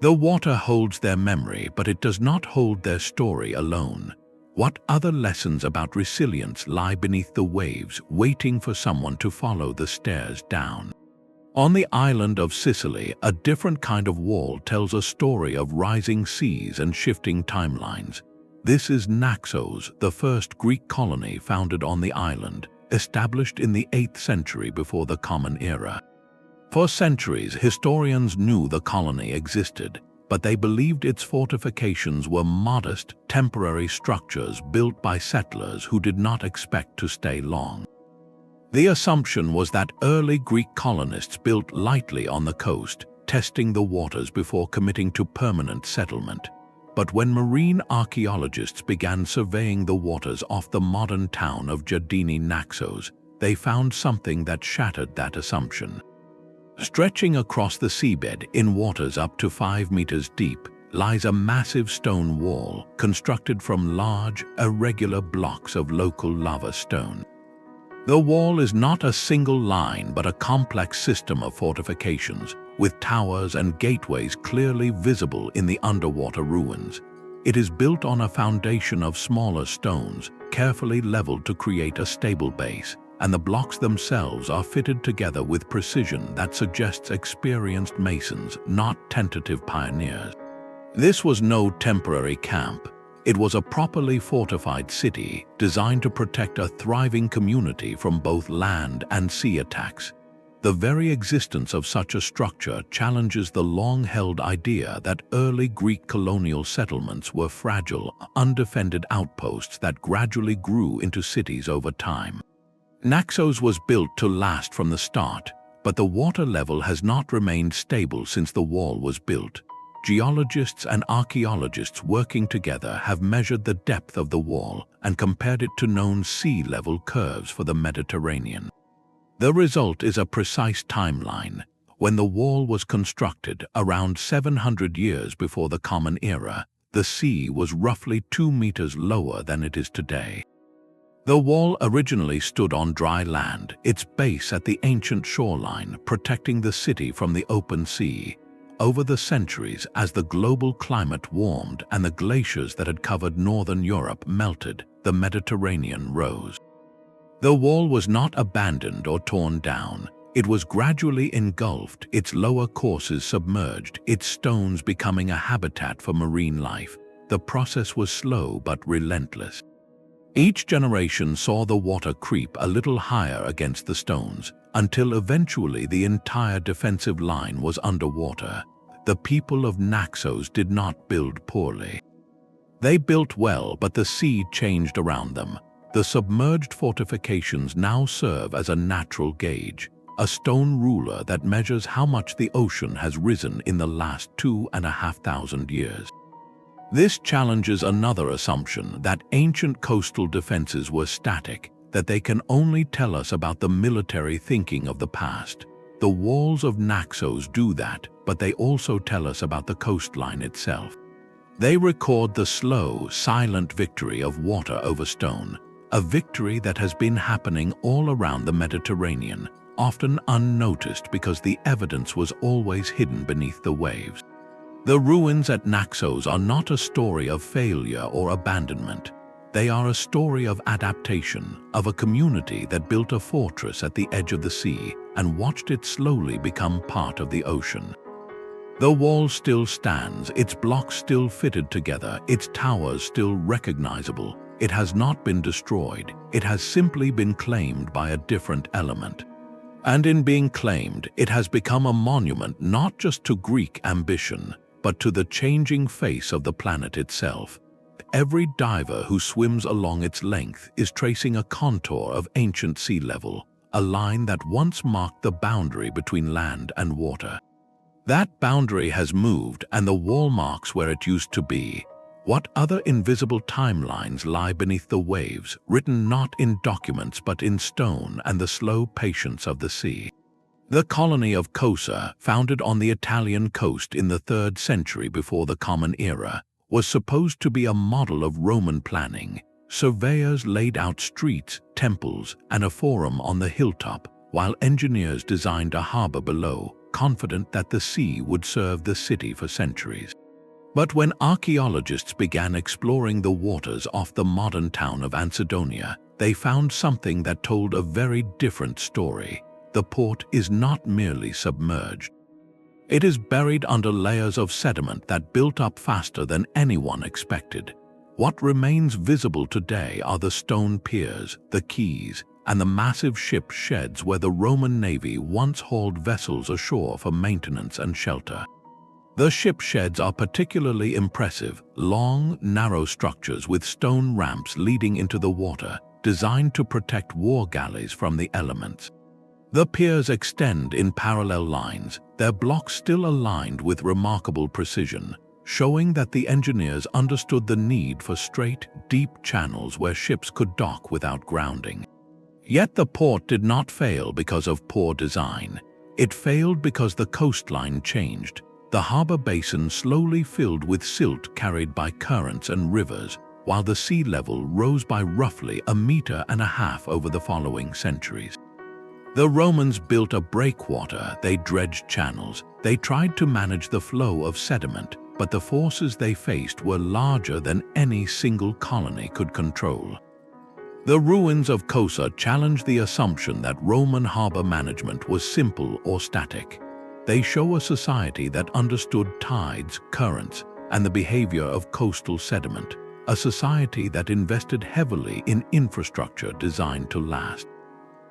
The water holds their memory, but it does not hold their story alone. What other lessons about resilience lie beneath the waves, waiting for someone to follow the stairs down? On the island of Sicily, a different kind of wall tells a story of rising seas and shifting timelines. This is Naxos, the first Greek colony founded on the island, established in the 8th century before the Common Era. For centuries, historians knew the colony existed, but they believed its fortifications were modest, temporary structures built by settlers who did not expect to stay long. The assumption was that early Greek colonists built lightly on the coast, testing the waters before committing to permanent settlement. But when marine archaeologists began surveying the waters off the modern town of Giardini Naxos, they found something that shattered that assumption. Stretching across the seabed in waters up to 5 meters deep lies a massive stone wall constructed from large, irregular blocks of local lava stone. The wall is not a single line but a complex system of fortifications, with towers and gateways clearly visible in the underwater ruins. It is built on a foundation of smaller stones, carefully leveled to create a stable base, and the blocks themselves are fitted together with precision that suggests experienced masons, not tentative pioneers. This was no temporary camp. It was a properly fortified city designed to protect a thriving community from both land and sea attacks. The very existence of such a structure challenges the long-held idea that early Greek colonial settlements were fragile, undefended outposts that gradually grew into cities over time. Naxos was built to last from the start, but the water level has not remained stable since the wall was built. Geologists and archaeologists working together have measured the depth of the wall and compared it to known sea level curves for the Mediterranean. The result is a precise timeline. When the wall was constructed, around 700 years before the Common Era, the sea was roughly 2 meters lower than it is today. The wall originally stood on dry land, its base at the ancient shoreline, protecting the city from the open sea. Over the centuries, as the global climate warmed and the glaciers that had covered northern Europe melted, the Mediterranean rose. The wall was not abandoned or torn down. It was gradually engulfed, its lower courses submerged, its stones becoming a habitat for marine life. The process was slow but relentless. Each generation saw the water creep a little higher against the stones, until eventually the entire defensive line was underwater. The people of Naxos did not build poorly. They built well, but the sea changed around them. The submerged fortifications now serve as a natural gauge, a stone ruler that measures how much the ocean has risen in the last 2,500 years. This challenges another assumption, that ancient coastal defenses were static, that they can only tell us about the military thinking of the past. The walls of Naxos do that, but they also tell us about the coastline itself. They record the slow, silent victory of water over stone, a victory that has been happening all around the Mediterranean, often unnoticed because the evidence was always hidden beneath the waves. The ruins at Naxos are not a story of failure or abandonment. They are a story of adaptation, of a community that built a fortress at the edge of the sea and watched it slowly become part of the ocean. The wall still stands, its blocks still fitted together, its towers still recognizable. It has not been destroyed, it has simply been claimed by a different element. And in being claimed, it has become a monument not just to Greek ambition, but to the changing face of the planet itself. Every diver who swims along its length is tracing a contour of ancient sea level, a line that once marked the boundary between land and water. That boundary has moved, and the wall marks where it used to be. What other invisible timelines lie beneath the waves, written not in documents but in stone and the slow patience of the sea? The colony of Cosa, founded on the Italian coast in the 3rd century before the Common Era, was supposed to be a model of Roman planning. Surveyors laid out streets, temples, and a forum on the hilltop, while engineers designed a harbor below, confident that the sea would serve the city for centuries. But when archaeologists began exploring the waters off the modern town of Ancydonia, they found something that told a very different story. The port is not merely submerged. It is buried under layers of sediment that built up faster than anyone expected. What remains visible today are the stone piers, the quays, and the massive ship sheds where the Roman Navy once hauled vessels ashore for maintenance and shelter. The ship sheds are particularly impressive, long, narrow structures with stone ramps leading into the water, designed to protect war galleys from the elements. The piers extend in parallel lines, their blocks still aligned with remarkable precision, showing that the engineers understood the need for straight, deep channels where ships could dock without grounding. Yet the port did not fail because of poor design. It failed because the coastline changed. The harbor basin slowly filled with silt carried by currents and rivers, while the sea level rose by roughly 1.5 meters over the following centuries. The Romans built a breakwater, they dredged channels, they tried to manage the flow of sediment, but the forces they faced were larger than any single colony could control. The ruins of Cosa challenge the assumption that Roman harbor management was simple or static. They show a society that understood tides, currents, and the behavior of coastal sediment, a society that invested heavily in infrastructure designed to last.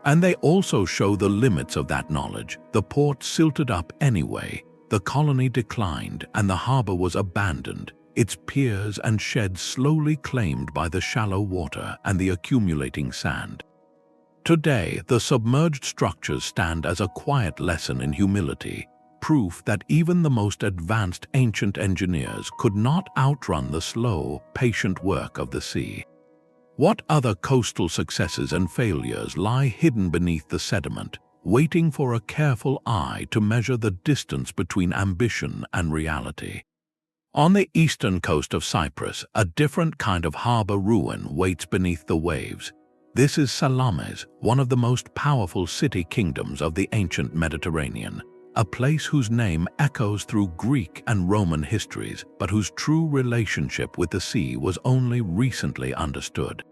And they also show the limits of that knowledge. The port silted up anyway, the colony declined, and the harbor was abandoned, its piers and sheds slowly claimed by the shallow water and the accumulating sand. Today, the submerged structures stand as a quiet lesson in humility, proof that even the most advanced ancient engineers could not outrun the slow, patient work of the sea. What other coastal successes and failures lie hidden beneath the sediment, waiting for a careful eye to measure the distance between ambition and reality? On the eastern coast of Cyprus, a different kind of harbor ruin waits beneath the waves. This is Salamis, one of the most powerful city kingdoms of the ancient Mediterranean, a place whose name echoes through Greek and Roman histories, but whose true relationship with the sea was only recently understood.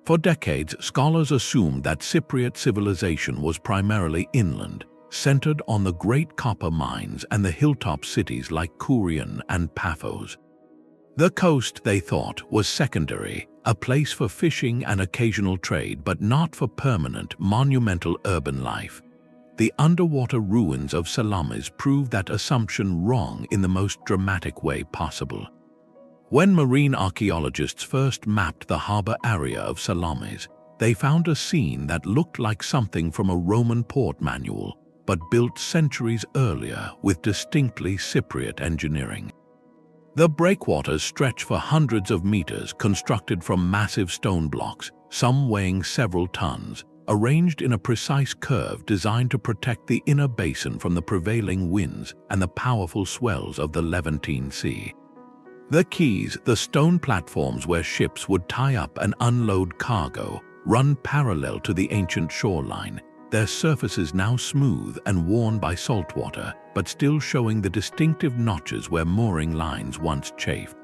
For decades, scholars assumed that Cypriot civilization was primarily inland, centered on the great copper mines and the hilltop cities like Kourion and Paphos. The coast, they thought, was secondary, a place for fishing and occasional trade, but not for permanent, monumental urban life. The underwater ruins of Salamis prove that assumption wrong in the most dramatic way possible. When marine archaeologists first mapped the harbor area of Salamis, they found a scene that looked like something from a Roman port manual, but built centuries earlier with distinctly Cypriot engineering. The breakwaters stretch for hundreds of meters, constructed from massive stone blocks, some weighing several tons, arranged in a precise curve designed to protect the inner basin from the prevailing winds and the powerful swells of the Levantine Sea. The quays, the stone platforms where ships would tie up and unload cargo, run parallel to the ancient shoreline, their surfaces now smooth and worn by saltwater, but still showing the distinctive notches where mooring lines once chafed.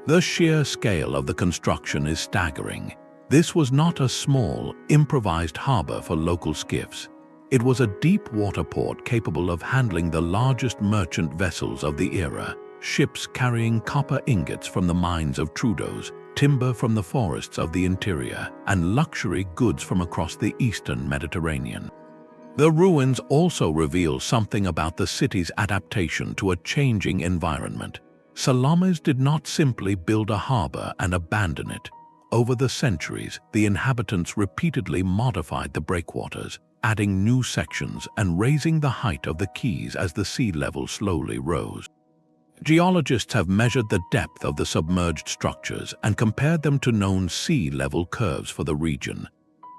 The sheer scale of the construction is staggering. This was not a small, improvised harbor for local skiffs. It was a deep water port capable of handling the largest merchant vessels of the era, ships carrying copper ingots from the mines of Troodos, timber from the forests of the interior, and luxury goods from across the eastern Mediterranean. The ruins also reveal something about the city's adaptation to a changing environment. Salamis did not simply build a harbor and abandon it. Over the centuries, the inhabitants repeatedly modified the breakwaters, adding new sections and raising the height of the quays as the sea level slowly rose. Geologists have measured the depth of the submerged structures and compared them to known sea level curves for the region.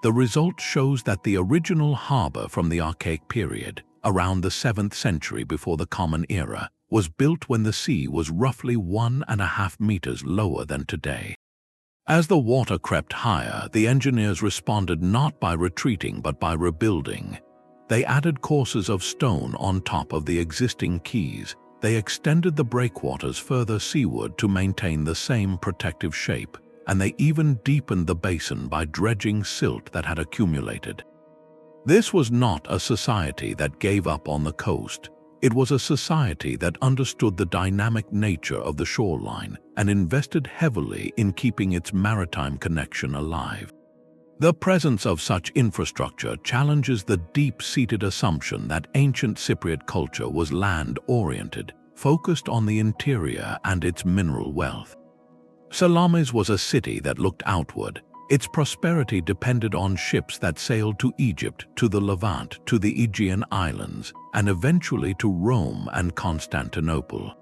The result shows that the original harbor from the Archaic period, around the 7th century before the Common Era, was built when the sea was roughly 1.5 meters lower than today. As the water crept higher, the engineers responded not by retreating but by rebuilding. They added courses of stone on top of the existing quays. They extended the breakwaters further seaward to maintain the same protective shape, and they even deepened the basin by dredging silt that had accumulated. This was not a society that gave up on the coast. It was a society that understood the dynamic nature of the shoreline and invested heavily in keeping its maritime connection alive. The presence of such infrastructure challenges the deep-seated assumption that ancient Cypriot culture was land-oriented, focused on the interior and its mineral wealth. Salamis was a city that looked outward. Its prosperity depended on ships that sailed to Egypt, to the Levant, to the Aegean Islands, and eventually to Rome and Constantinople.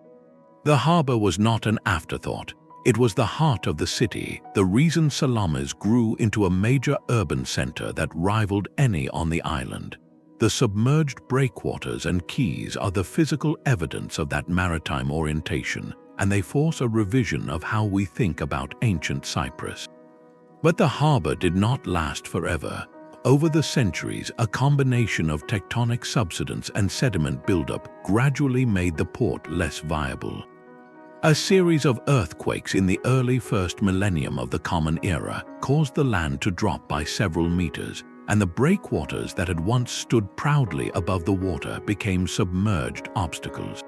The harbor was not an afterthought. It was the heart of the city, the reason Salamis grew into a major urban center that rivaled any on the island. The submerged breakwaters and quays are the physical evidence of that maritime orientation, and they force a revision of how we think about ancient Cyprus. But the harbor did not last forever. Over the centuries, a combination of tectonic subsidence and sediment buildup gradually made the port less viable. A series of earthquakes in the early first millennium of the Common Era caused the land to drop by several meters, and the breakwaters that had once stood proudly above the water became submerged obstacles.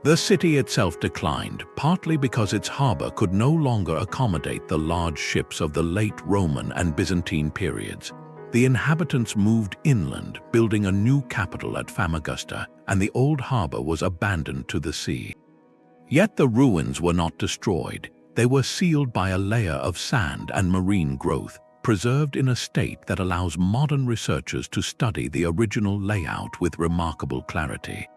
The city itself declined, partly because its harbor could no longer accommodate the large ships of the late Roman and Byzantine periods. The inhabitants moved inland, building a new capital at Famagusta, and the old harbor was abandoned to the sea. Yet the ruins were not destroyed. They were sealed by a layer of sand and marine growth, preserved in a state that allows modern researchers to study the original layout with remarkable clarity.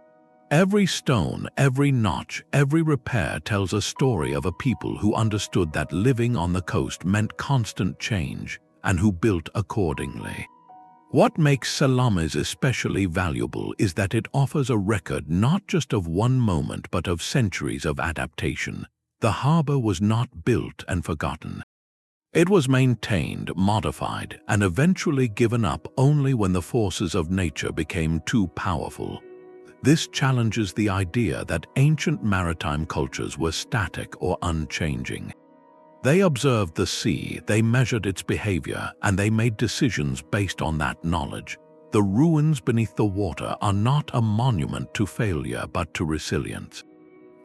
Every stone, every notch, every repair tells a story of a people who understood that living on the coast meant constant change, and who built accordingly. What makes Salamis especially valuable is that it offers a record not just of one moment but of centuries of adaptation. The harbor was not built and forgotten. It was maintained, modified, and eventually given up only when the forces of nature became too powerful. This challenges the idea that ancient maritime cultures were static or unchanging. They observed the sea, they measured its behavior, and they made decisions based on that knowledge. The ruins beneath the water are not a monument to failure but to resilience.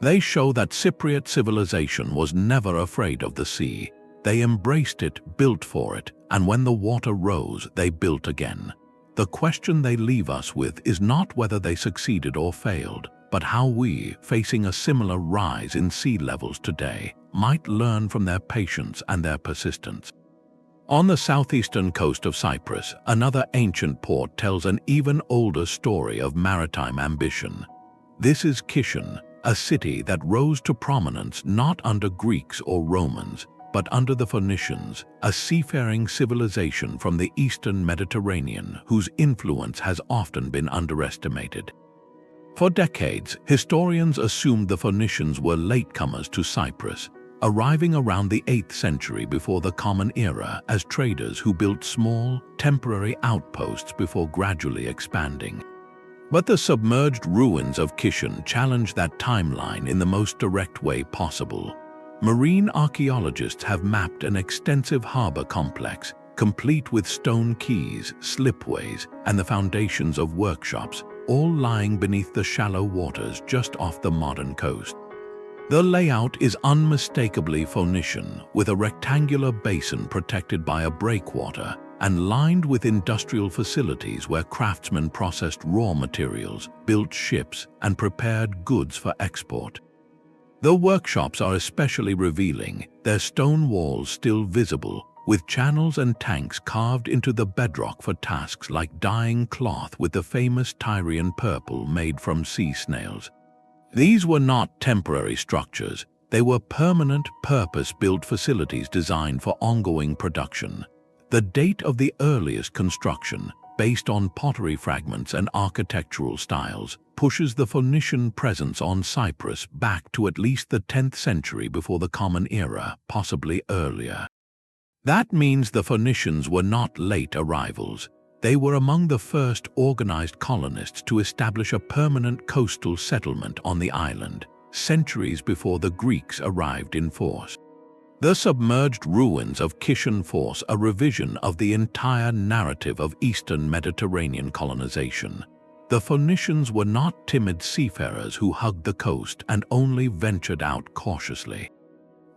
They show that Cypriot civilization was never afraid of the sea. They embraced it, built for it, and when the water rose, they built again. The question they leave us with is not whether they succeeded or failed, but how we, facing a similar rise in sea levels today, might learn from their patience and their persistence. On the southeastern coast of Cyprus, another ancient port tells an even older story of maritime ambition. This is Shicheng, a city that rose to prominence not under Greeks or Romans, but under the Phoenicians, a seafaring civilization from the eastern Mediterranean whose influence has often been underestimated. For decades, historians assumed the Phoenicians were latecomers to Cyprus, arriving around the 8th century before the Common Era as traders who built small, temporary outposts before gradually expanding. But the submerged ruins of Shicheng challenge that timeline in the most direct way possible. Marine archaeologists have mapped an extensive harbor complex, complete with stone quays, slipways, and the foundations of workshops, all lying beneath the shallow waters just off the modern coast. The layout is unmistakably Phoenician, with a rectangular basin protected by a breakwater and lined with industrial facilities where craftsmen processed raw materials, built ships, and prepared goods for export. The workshops are especially revealing, their stone walls still visible, with channels and tanks carved into the bedrock for tasks like dyeing cloth with the famous Tyrian purple made from sea snails. These were not temporary structures, they were permanent, purpose-built facilities designed for ongoing production. The date of the earliest construction, based on pottery fragments and architectural styles, pushes the Phoenician presence on Cyprus back to at least the 10th century before the Common Era, possibly earlier. That means the Phoenicians were not late arrivals. They were among the first organized colonists to establish a permanent coastal settlement on the island, centuries before the Greeks arrived in force. The submerged ruins of Shicheng force a revision of the entire narrative of Eastern Mediterranean colonization. The Phoenicians were not timid seafarers who hugged the coast and only ventured out cautiously.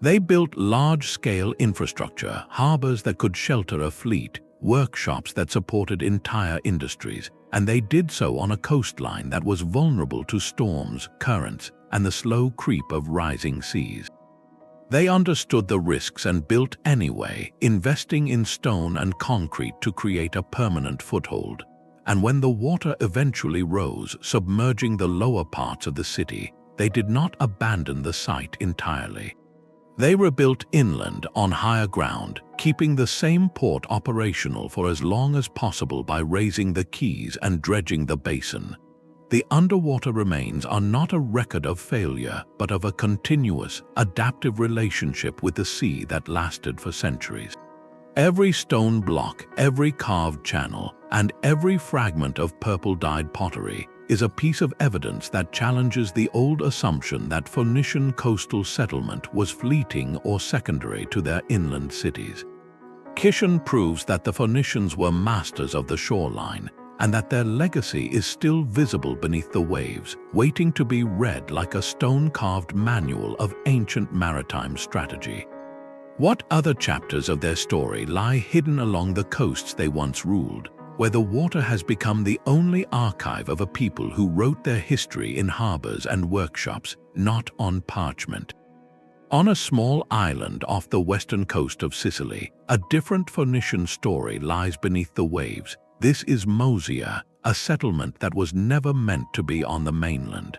They built large-scale infrastructure, harbors that could shelter a fleet, workshops that supported entire industries, and they did so on a coastline that was vulnerable to storms, currents, and the slow creep of rising seas. They understood the risks and built anyway, investing in stone and concrete to create a permanent foothold. And when the water eventually rose, submerging the lower parts of the city, they did not abandon the site entirely. They rebuilt inland on higher ground, keeping the same port operational for as long as possible by raising the quays and dredging the basin. The underwater remains are not a record of failure, but of a continuous, adaptive relationship with the sea that lasted for centuries. Every stone block, every carved channel, and every fragment of purple-dyed pottery is a piece of evidence that challenges the old assumption that Phoenician coastal settlement was fleeting or secondary to their inland cities. Shicheng proves that the Phoenicians were masters of the shoreline, and that their legacy is still visible beneath the waves, waiting to be read like a stone-carved manual of ancient maritime strategy. What other chapters of their story lie hidden along the coasts they once ruled, where the water has become the only archive of a people who wrote their history in harbors and workshops, not on parchment? On a small island off the western coast of Sicily, a different Phoenician story lies beneath the waves. This is Mosea, a settlement that was never meant to be on the mainland.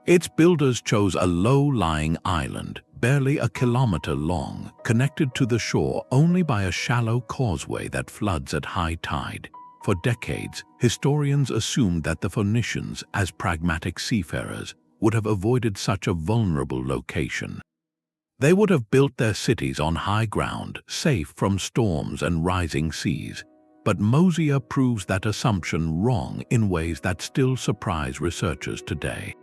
Its builders chose a low-lying island, barely a kilometer long, connected to the shore only by a shallow causeway that floods at high tide. For decades, historians assumed that the Phoenicians, as pragmatic seafarers, would have avoided such a vulnerable location. They would have built their cities on high ground, safe from storms and rising seas. But Mosea proves that assumption wrong in ways that still surprise researchers today.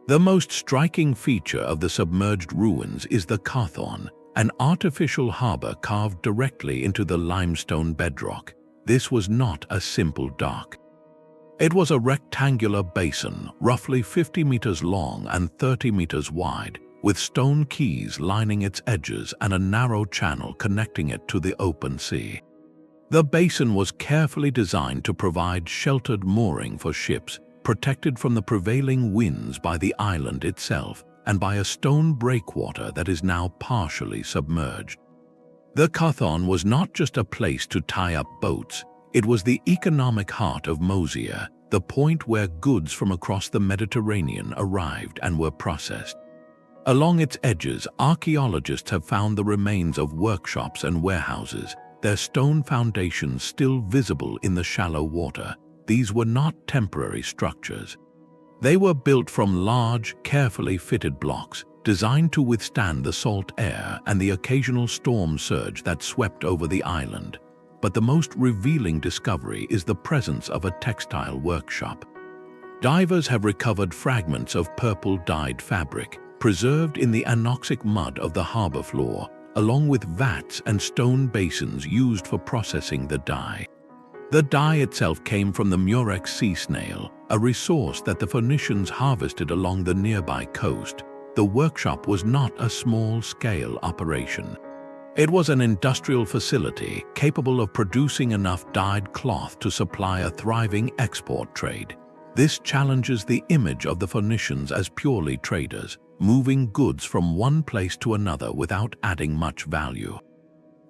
The most striking feature of the submerged ruins is the Kfar, an artificial harbor carved directly into the limestone bedrock. This was not a simple dock. It was a rectangular basin, roughly 50 meters long and 30 meters wide, with stone quays lining its edges and a narrow channel connecting it to the open sea. The basin was carefully designed to provide sheltered mooring for ships, protected from the prevailing winds by the island itself and by a stone breakwater that is now partially submerged. The Kfar was not just a place to tie up boats, it was the economic heart of Mosea, the point where goods from across the Mediterranean arrived and were processed. Along its edges, archaeologists have found the remains of workshops and warehouses, their stone foundations still visible in the shallow water. These were not temporary structures. They were built from large, carefully fitted blocks, designed to withstand the salt air and the occasional storm surge that swept over the island. But the most revealing discovery is the presence of a textile workshop. Divers have recovered fragments of purple-dyed fabric, preserved in the anoxic mud of the harbor floor, along with vats and stone basins used for processing the dye. The dye itself came from the murex sea snail, a resource that the Phoenicians harvested along the nearby coast. The workshop was not a small-scale operation. It was an industrial facility capable of producing enough dyed cloth to supply a thriving export trade. This challenges the image of the Phoenicians as purely traders, moving goods from one place to another without adding much value.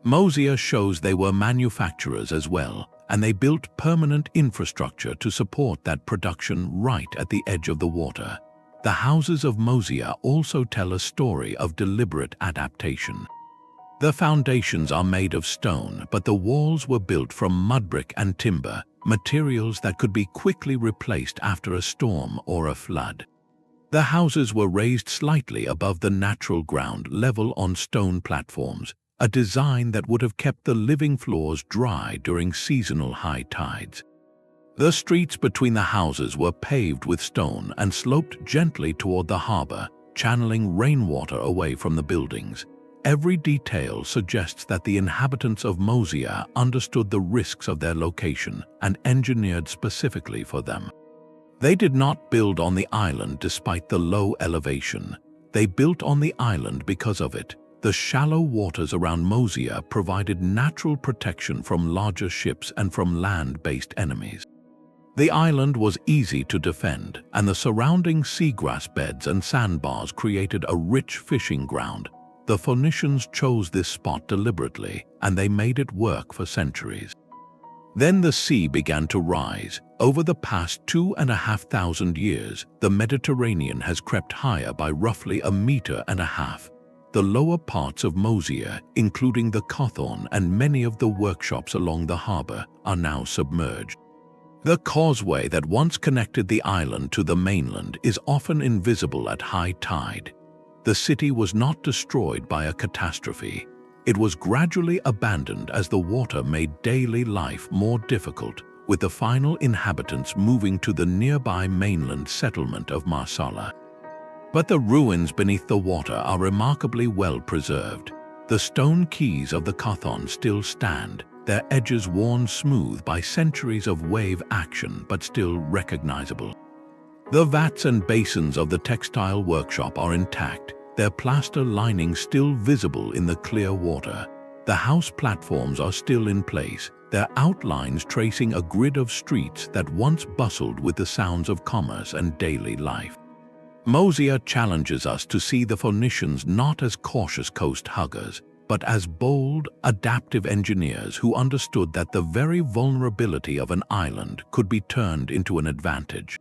Mosea shows they were manufacturers as well, and they built permanent infrastructure to support that production right at the edge of the water. The houses of Mosea also tell a story of deliberate adaptation. The foundations are made of stone, but the walls were built from mudbrick and timber, materials that could be quickly replaced after a storm or a flood. The houses were raised slightly above the natural ground level on stone platforms, a design that would have kept the living floors dry during seasonal high tides. The streets between the houses were paved with stone and sloped gently toward the harbor, channeling rainwater away from the buildings. Every detail suggests that the inhabitants of Mosea understood the risks of their location and engineered specifically for them. They did not build on the island despite the low elevation. They built on the island because of it. The shallow waters around Mosea provided natural protection from larger ships and from land-based enemies. The island was easy to defend, and the surrounding seagrass beds and sandbars created a rich fishing ground. The Phoenicians chose this spot deliberately, and they made it work for centuries. Then the sea began to rise. Over the past 2,500 years, the Mediterranean has crept higher by roughly 1.5 meters. The lower parts of Mosea, including the Kfar and many of the workshops along the harbor, are now submerged. The causeway that once connected the island to the mainland is often invisible at high tide. The city was not destroyed by a catastrophe. It was gradually abandoned as the water made daily life more difficult, with the final inhabitants moving to the nearby mainland settlement of Marsala. But the ruins beneath the water are remarkably well preserved. The stone quays of the Kothon still stand, their edges worn smooth by centuries of wave action but still recognizable. The vats and basins of the textile workshop are intact, their plaster linings still visible in the clear water. The house platforms are still in place, their outlines tracing a grid of streets that once bustled with the sounds of commerce and daily life. Mosea challenges us to see the Phoenicians not as cautious coast huggers, but as bold, adaptive engineers who understood that the very vulnerability of an island could be turned into an advantage.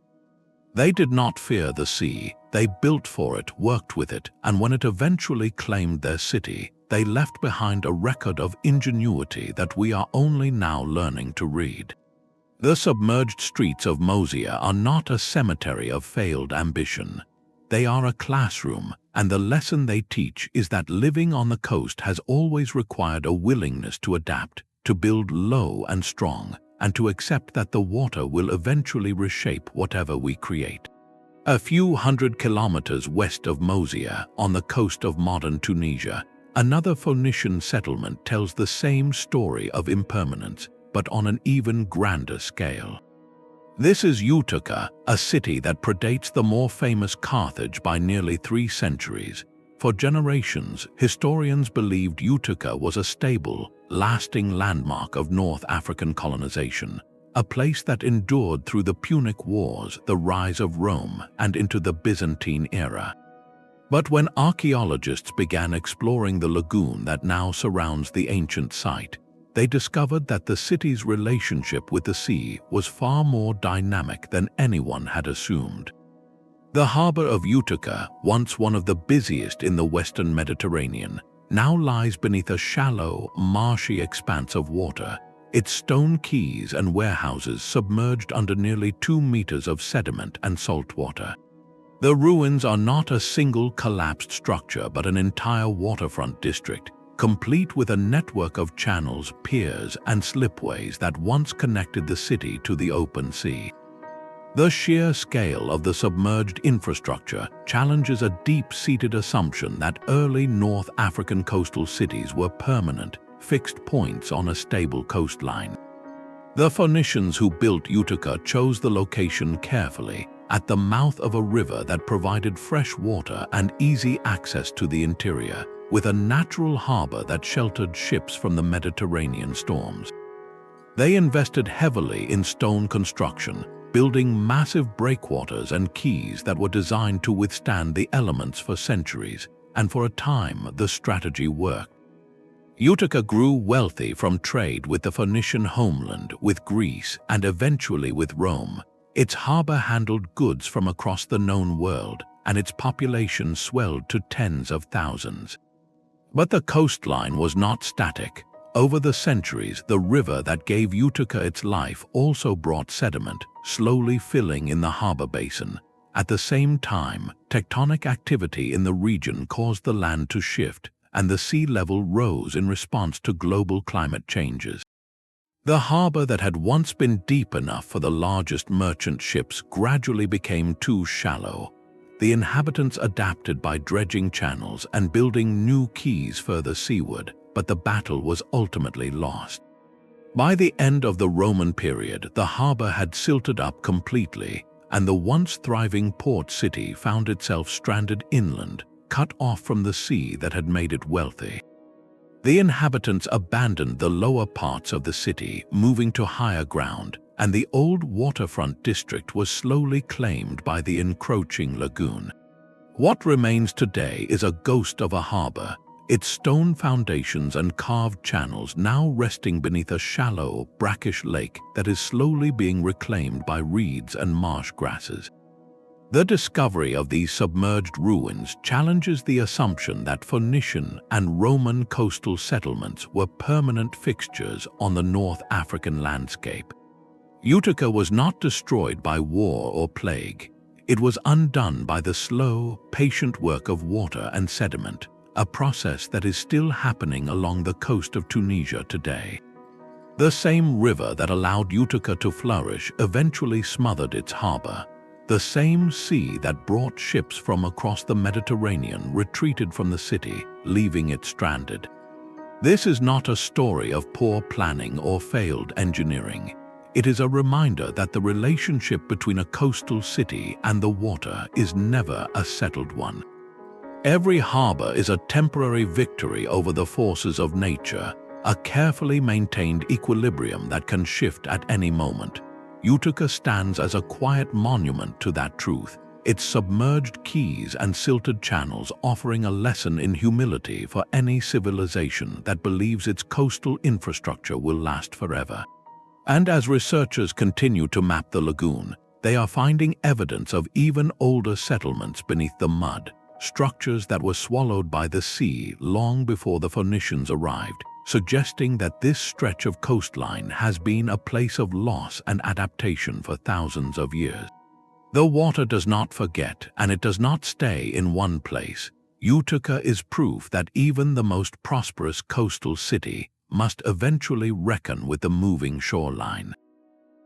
They did not fear the sea, they built for it, worked with it, and when it eventually claimed their city, they left behind a record of ingenuity that we are only now learning to read. The submerged streets of Mosea are not a cemetery of failed ambition. They are a classroom, and the lesson they teach is that living on the coast has always required a willingness to adapt, to build low and strong, and to accept that the water will eventually reshape whatever we create. A few hundred kilometers west of Mosea, on the coast of modern Tunisia, another Phoenician settlement tells the same story of impermanence, but on an even grander scale. This is Utica, a city that predates the more famous Carthage by nearly 3 centuries. For generations, historians believed Utica was a stable, lasting landmark of North African colonization, a place that endured through the Punic Wars, the rise of Rome, and into the Byzantine era. But when archaeologists began exploring the lagoon that now surrounds the ancient site, they discovered that the city's relationship with the sea was far more dynamic than anyone had assumed. The harbor of Utica, once one of the busiest in the western Mediterranean, now lies beneath a shallow, marshy expanse of water, its stone quays and warehouses submerged under nearly 2 meters of sediment and salt water. The ruins are not a single collapsed structure but an entire waterfront district, complete with a network of channels, piers, and slipways that once connected the city to the open sea. The sheer scale of the submerged infrastructure challenges a deep-seated assumption that early North African coastal cities were permanent, fixed points on a stable coastline. The Phoenicians who built Utica chose the location carefully, at the mouth of a river that provided fresh water and easy access to the interior, with a natural harbor that sheltered ships from the Mediterranean storms. They invested heavily in stone construction, building massive breakwaters and quays that were designed to withstand the elements for centuries, and for a time the strategy worked. Utica grew wealthy from trade with the Phoenician homeland, with Greece, and eventually with Rome. Its harbor handled goods from across the known world, and its population swelled to tens of thousands. But the coastline was not static. Over the centuries, the river that gave Utica its life also brought sediment, slowly filling in the harbor basin. At the same time, tectonic activity in the region caused the land to shift, and the sea level rose in response to global climate changes. The harbor that had once been deep enough for the largest merchant ships gradually became too shallow. The inhabitants adapted by dredging channels and building new quays further seaward, but the battle was ultimately lost. By the end of the Roman period, the harbor had silted up completely, and the once thriving port city found itself stranded inland, cut off from the sea that had made it wealthy. The inhabitants abandoned the lower parts of the city, moving to higher ground, and the old waterfront district was slowly claimed by the encroaching lagoon. What remains today is a ghost of a harbor, its stone foundations and carved channels now resting beneath a shallow, brackish lake that is slowly being reclaimed by reeds and marsh grasses. The discovery of these submerged ruins challenges the assumption that Phoenician and Roman coastal settlements were permanent fixtures on the North African landscape. Utica was not destroyed by war or plague. It was undone by the slow, patient work of water and sediment, a process that is still happening along the coast of Tunisia today. The same river that allowed Utica to flourish eventually smothered its harbor. The same sea that brought ships from across the Mediterranean retreated from the city, leaving it stranded. This is not a story of poor planning or failed engineering. It is a reminder that the relationship between a coastal city and the water is never a settled one. Every harbor is a temporary victory over the forces of nature, a carefully maintained equilibrium that can shift at any moment. Utica stands as a quiet monument to that truth, its submerged quays and silted channels offering a lesson in humility for any civilization that believes its coastal infrastructure will last forever. And as researchers continue to map the lagoon, they are finding evidence of even older settlements beneath the mud, structures that were swallowed by the sea long before the Phoenicians arrived, suggesting that this stretch of coastline has been a place of loss and adaptation for thousands of years. The water does not forget, and it does not stay in one place. Utica is proof that even the most prosperous coastal city must eventually reckon with the moving shoreline.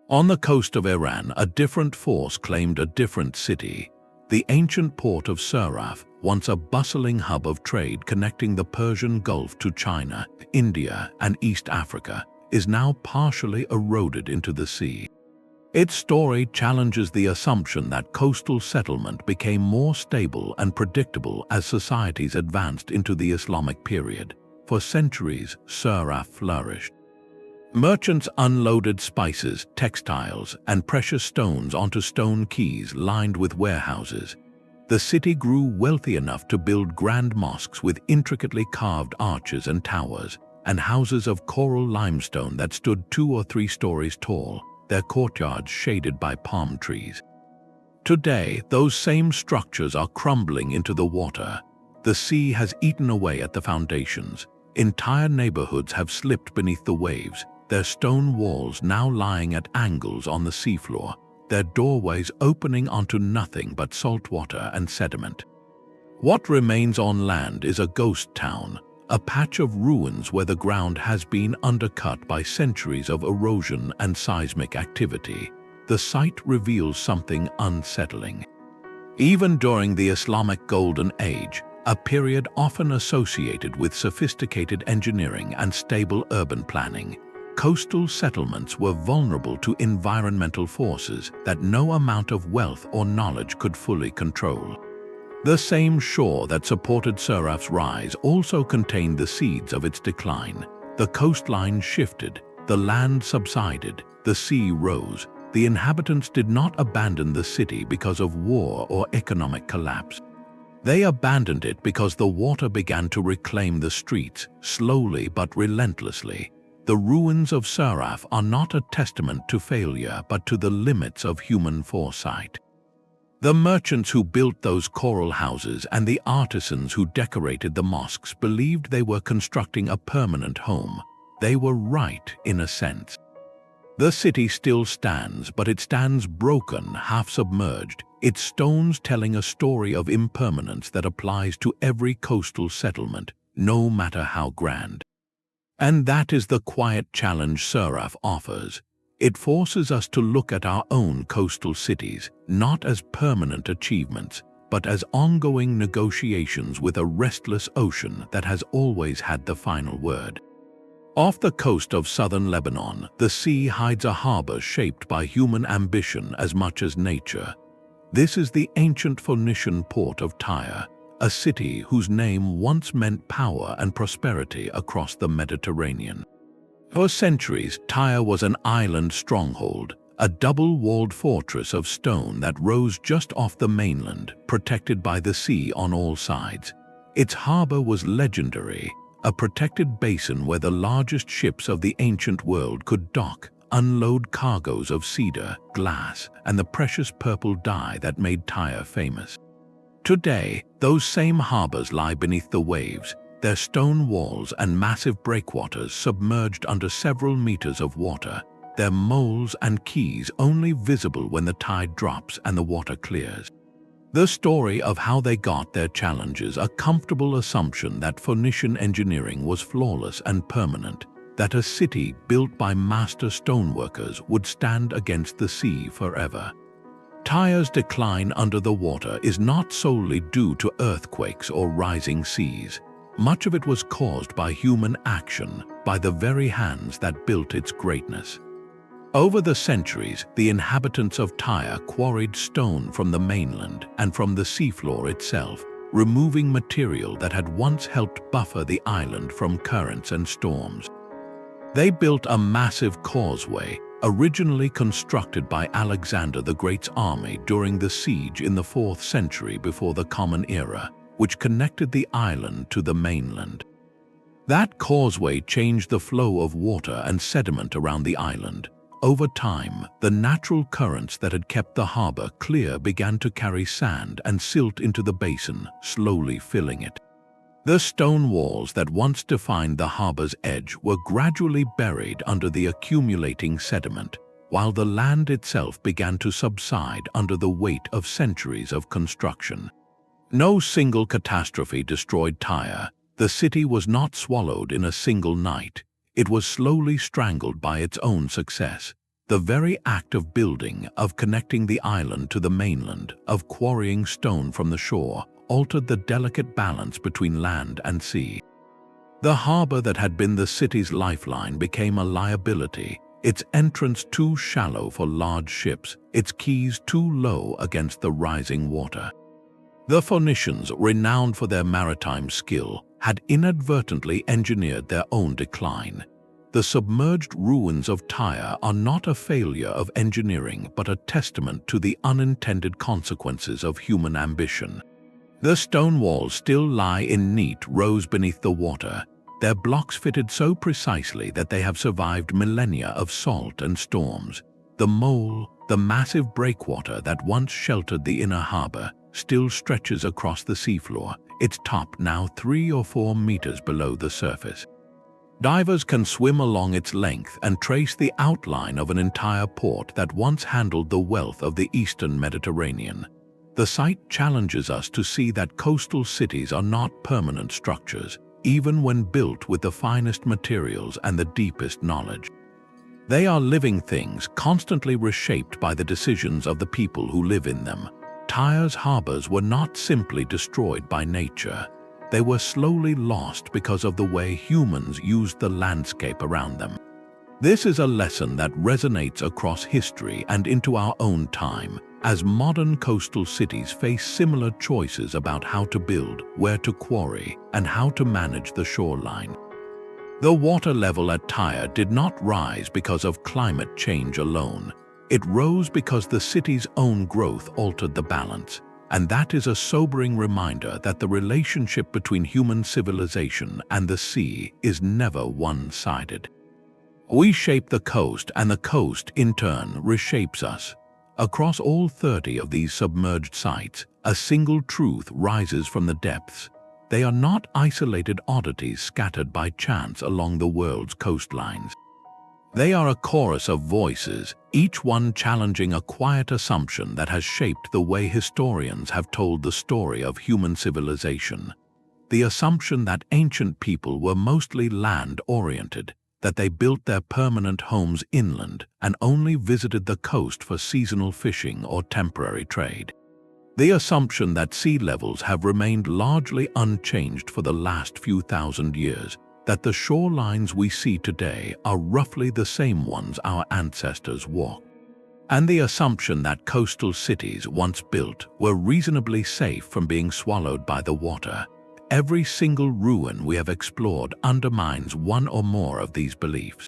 On the coast of Iran, a different force claimed a different city. The ancient port of Suraf, once a bustling hub of trade connecting the Persian Gulf to China, India, and East Africa, is now partially eroded into the sea. Its story challenges the assumption that coastal settlement became more stable and predictable as societies advanced into the Islamic period. For centuries, Suraf flourished. Merchants unloaded spices, textiles, and precious stones onto stone quays lined with warehouses. The city grew wealthy enough to build grand mosques with intricately carved arches and towers, and houses of coral limestone that stood 2 or 3 stories tall, their courtyards shaded by palm trees. Today, those same structures are crumbling into the water. The sea has eaten away at the foundations. Entire neighborhoods have slipped beneath the waves, their stone walls now lying at angles on the seafloor, their doorways opening onto nothing but salt water and sediment. What remains on land is a ghost town, a patch of ruins where the ground has been undercut by centuries of erosion and seismic activity. The site reveals something unsettling. Even during the Islamic Golden Age, a period often associated with sophisticated engineering and stable urban planning, coastal settlements were vulnerable to environmental forces that no amount of wealth or knowledge could fully control. The same shore that supported Suraf's rise also contained the seeds of its decline. The coastline shifted, the land subsided, the sea rose. The inhabitants did not abandon the city because of war or economic collapse. They abandoned it because the water began to reclaim the streets, slowly but relentlessly. The ruins of Suraf are not a testament to failure but to the limits of human foresight. The merchants who built those coral houses and the artisans who decorated the mosques believed they were constructing a permanent home. They were right in a sense. The city still stands, but it stands broken, half submerged, its stones telling a story of impermanence that applies to every coastal settlement, no matter how grand. And that is the quiet challenge Suraf offers. It forces us to look at our own coastal cities, not as permanent achievements, but as ongoing negotiations with a restless ocean that has always had the final word. Off the coast of southern Lebanon, the sea hides a harbor shaped by human ambition as much as nature. This is the ancient Phoenician port of Tyre, a city whose name once meant power and prosperity across the Mediterranean. For centuries, Tyre was an island stronghold, a double-walled fortress of stone that rose just off the mainland, protected by the sea on all sides. Its harbor was legendary, a protected basin where the largest ships of the ancient world could dock, unload cargoes of cedar, glass, and the precious purple dye that made Tyre famous. Today, those same harbors lie beneath the waves, their stone walls and massive breakwaters submerged under several meters of water, their moles and quays only visible when the tide drops and the water clears. The story of how they got there challenges a comfortable assumption that Phoenician engineering was flawless and permanent. that a city built by master stoneworkers would stand against the sea forever. Tyre's decline under the water is not solely due to earthquakes or rising seas. Much of it was caused by human action, by the very hands that built its greatness. Over the centuries, the inhabitants of Tyre quarried stone from the mainland and from the seafloor itself, removing material that had once helped buffer the island from currents and storms. They built a massive causeway, originally constructed by Alexander the Great's army during the siege in the 4th century before the Common Era, which connected the island to the mainland. That causeway changed the flow of water and sediment around the island. Over time, the natural currents that had kept the harbor clear began to carry sand and silt into the basin, slowly filling it. The stone walls that once defined the harbor's edge were gradually buried under the accumulating sediment, while the land itself began to subside under the weight of centuries of construction. No single catastrophe destroyed Tyre. The city was not swallowed in a single night. It was slowly strangled by its own success. The very act of building, of connecting the island to the mainland, of quarrying stone from the shore, altered the delicate balance between land and sea. The harbor that had been the city's lifeline became a liability, its entrance too shallow for large ships, its quays too low against the rising water. The Phoenicians, renowned for their maritime skill, had inadvertently engineered their own decline. The submerged ruins of Tyre are not a failure of engineering but a testament to the unintended consequences of human ambition. The stone walls still lie in neat rows beneath the water, their blocks fitted so precisely that they have survived millennia of salt and storms. The mole, the massive breakwater that once sheltered the inner harbor, still stretches across the seafloor, its top now 3 or 4 meters below the surface. Divers can swim along its length and trace the outline of an entire port that once handled the wealth of the eastern Mediterranean. The site challenges us to see that coastal cities are not permanent structures, even when built with the finest materials and the deepest knowledge. They are living things constantly reshaped by the decisions of the people who live in them. Tyre's harbors were not simply destroyed by nature. They were slowly lost because of the way humans used the landscape around them. This is a lesson that resonates across history and into our own time, as modern coastal cities face similar choices about how to build, where to quarry, and how to manage the shoreline. The water level at Tyre did not rise because of climate change alone. It rose because the city's own growth altered the balance, and that is a sobering reminder that the relationship between human civilization and the sea is never one-sided. We shape the coast, and the coast, in turn, reshapes us. Across all 30 of these submerged sites, a single truth rises from the depths. They are not isolated oddities scattered by chance along the world's coastlines. They are a chorus of voices, each one challenging a quiet assumption that has shaped the way historians have told the story of human civilization. The assumption that ancient people were mostly land-oriented, that they built their permanent homes inland and only visited the coast for seasonal fishing or temporary trade. The assumption that sea levels have remained largely unchanged for the last few thousand years, that the shorelines we see today are roughly the same ones our ancestors walked, and the assumption that coastal cities once built were reasonably safe from being swallowed by the water. Every single ruin we have explored undermines one or more of these beliefs.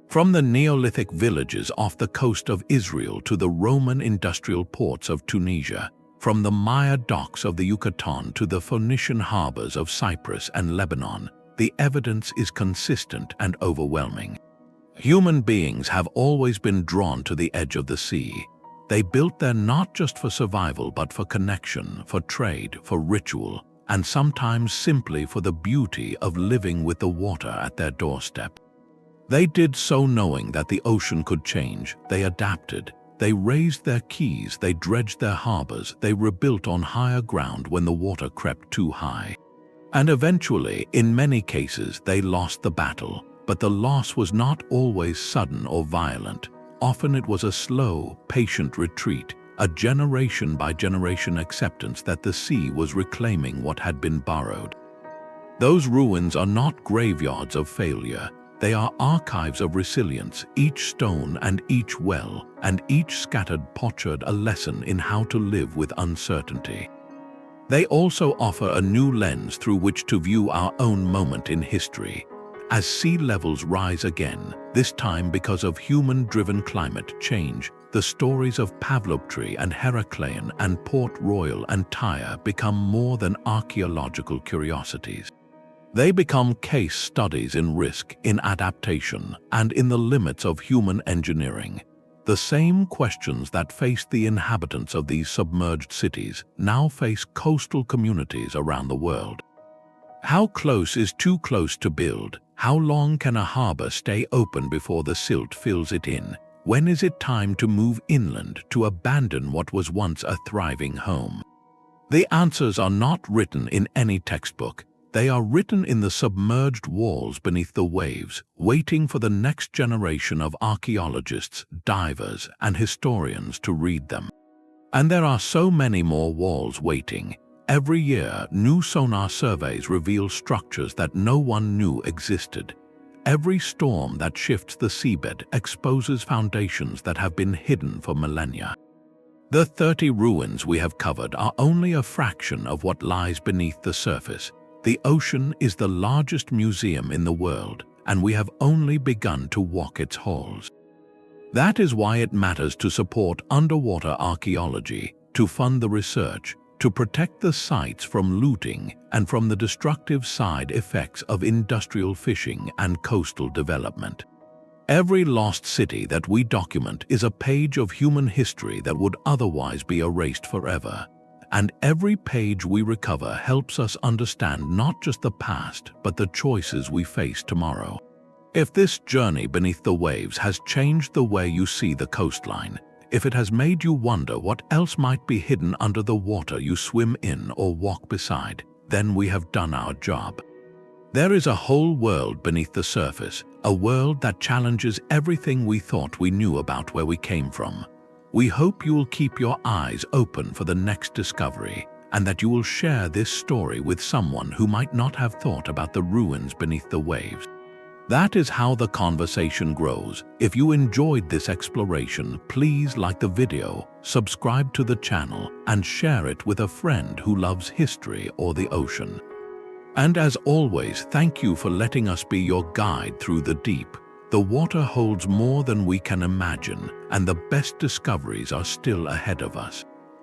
From the Neolithic villages off the coast of Israel to the Roman industrial ports of Tunisia, from the Maya docks of the Yucatan to the Phoenician harbors of Cyprus and Lebanon, the evidence is consistent and overwhelming. Human beings have always been drawn to the edge of the sea. They built there not just for survival but for connection, for trade, for ritual, and sometimes simply for the beauty of living with the water at their doorstep. They did so knowing that the ocean could change. They adapted. They raised their quays, they dredged their harbors, they rebuilt on higher ground when the water crept too high. And eventually, in many cases, they lost the battle, But the loss was not always sudden or violent. Often it was a slow, patient retreat, a generation-by-generation acceptance that the sea was reclaiming what had been borrowed. Those ruins are not graveyards of failure. They are archives of resilience, each stone and each well, and each scattered potsherd a lesson in how to live with uncertainty. They also offer a new lens through which to view our own moment in history. As sea levels rise again, this time because of human-driven climate change, the stories of Pavlopetri and Heracleion and Port Royal and Tyre become more than archaeological curiosities. They become case studies in risk, in adaptation, and in the limits of human engineering. The same questions that faced the inhabitants of these submerged cities now face coastal communities around the world. How close is too close to build? How long can a harbor stay open before the silt fills it in? When is it time to move inland to abandon what was once a thriving home? The answers are not written in any textbook. They are written in the submerged walls beneath the waves, waiting for the next generation of archaeologists, divers, and historians to read them. And there are so many more walls waiting. Every year, new sonar surveys reveal structures that no one knew existed. Every storm that shifts the seabed exposes foundations that have been hidden for millennia. The 30 ruins we have covered are only a fraction of what lies beneath the surface. The ocean is the largest museum in the world, and we have only begun to walk its halls. That is why it matters to support underwater archaeology, to fund the research, to protect the sites from looting and from the destructive side effects of industrial fishing and coastal development. Every lost city that we document is a page of human history that would otherwise be erased forever. And every page we recover helps us understand not just the past, but the choices we face tomorrow. If this journey beneath the waves has changed the way you see the coastline, if it has made you wonder what else might be hidden under the water you swim in or walk beside, then we have done our job. There is a whole world beneath the surface, a world that challenges everything we thought we knew about where we came from. We hope you will keep your eyes open for the next discovery, and that you will share this story with someone who might not have thought about the ruins beneath the waves. That is how the conversation grows. If you enjoyed this exploration, please like the video, subscribe to the channel, and share it with a friend who loves history or the ocean. And as always, thank you for letting us be your guide through the deep. The water holds more than we can imagine, and the best discoveries are still ahead of us.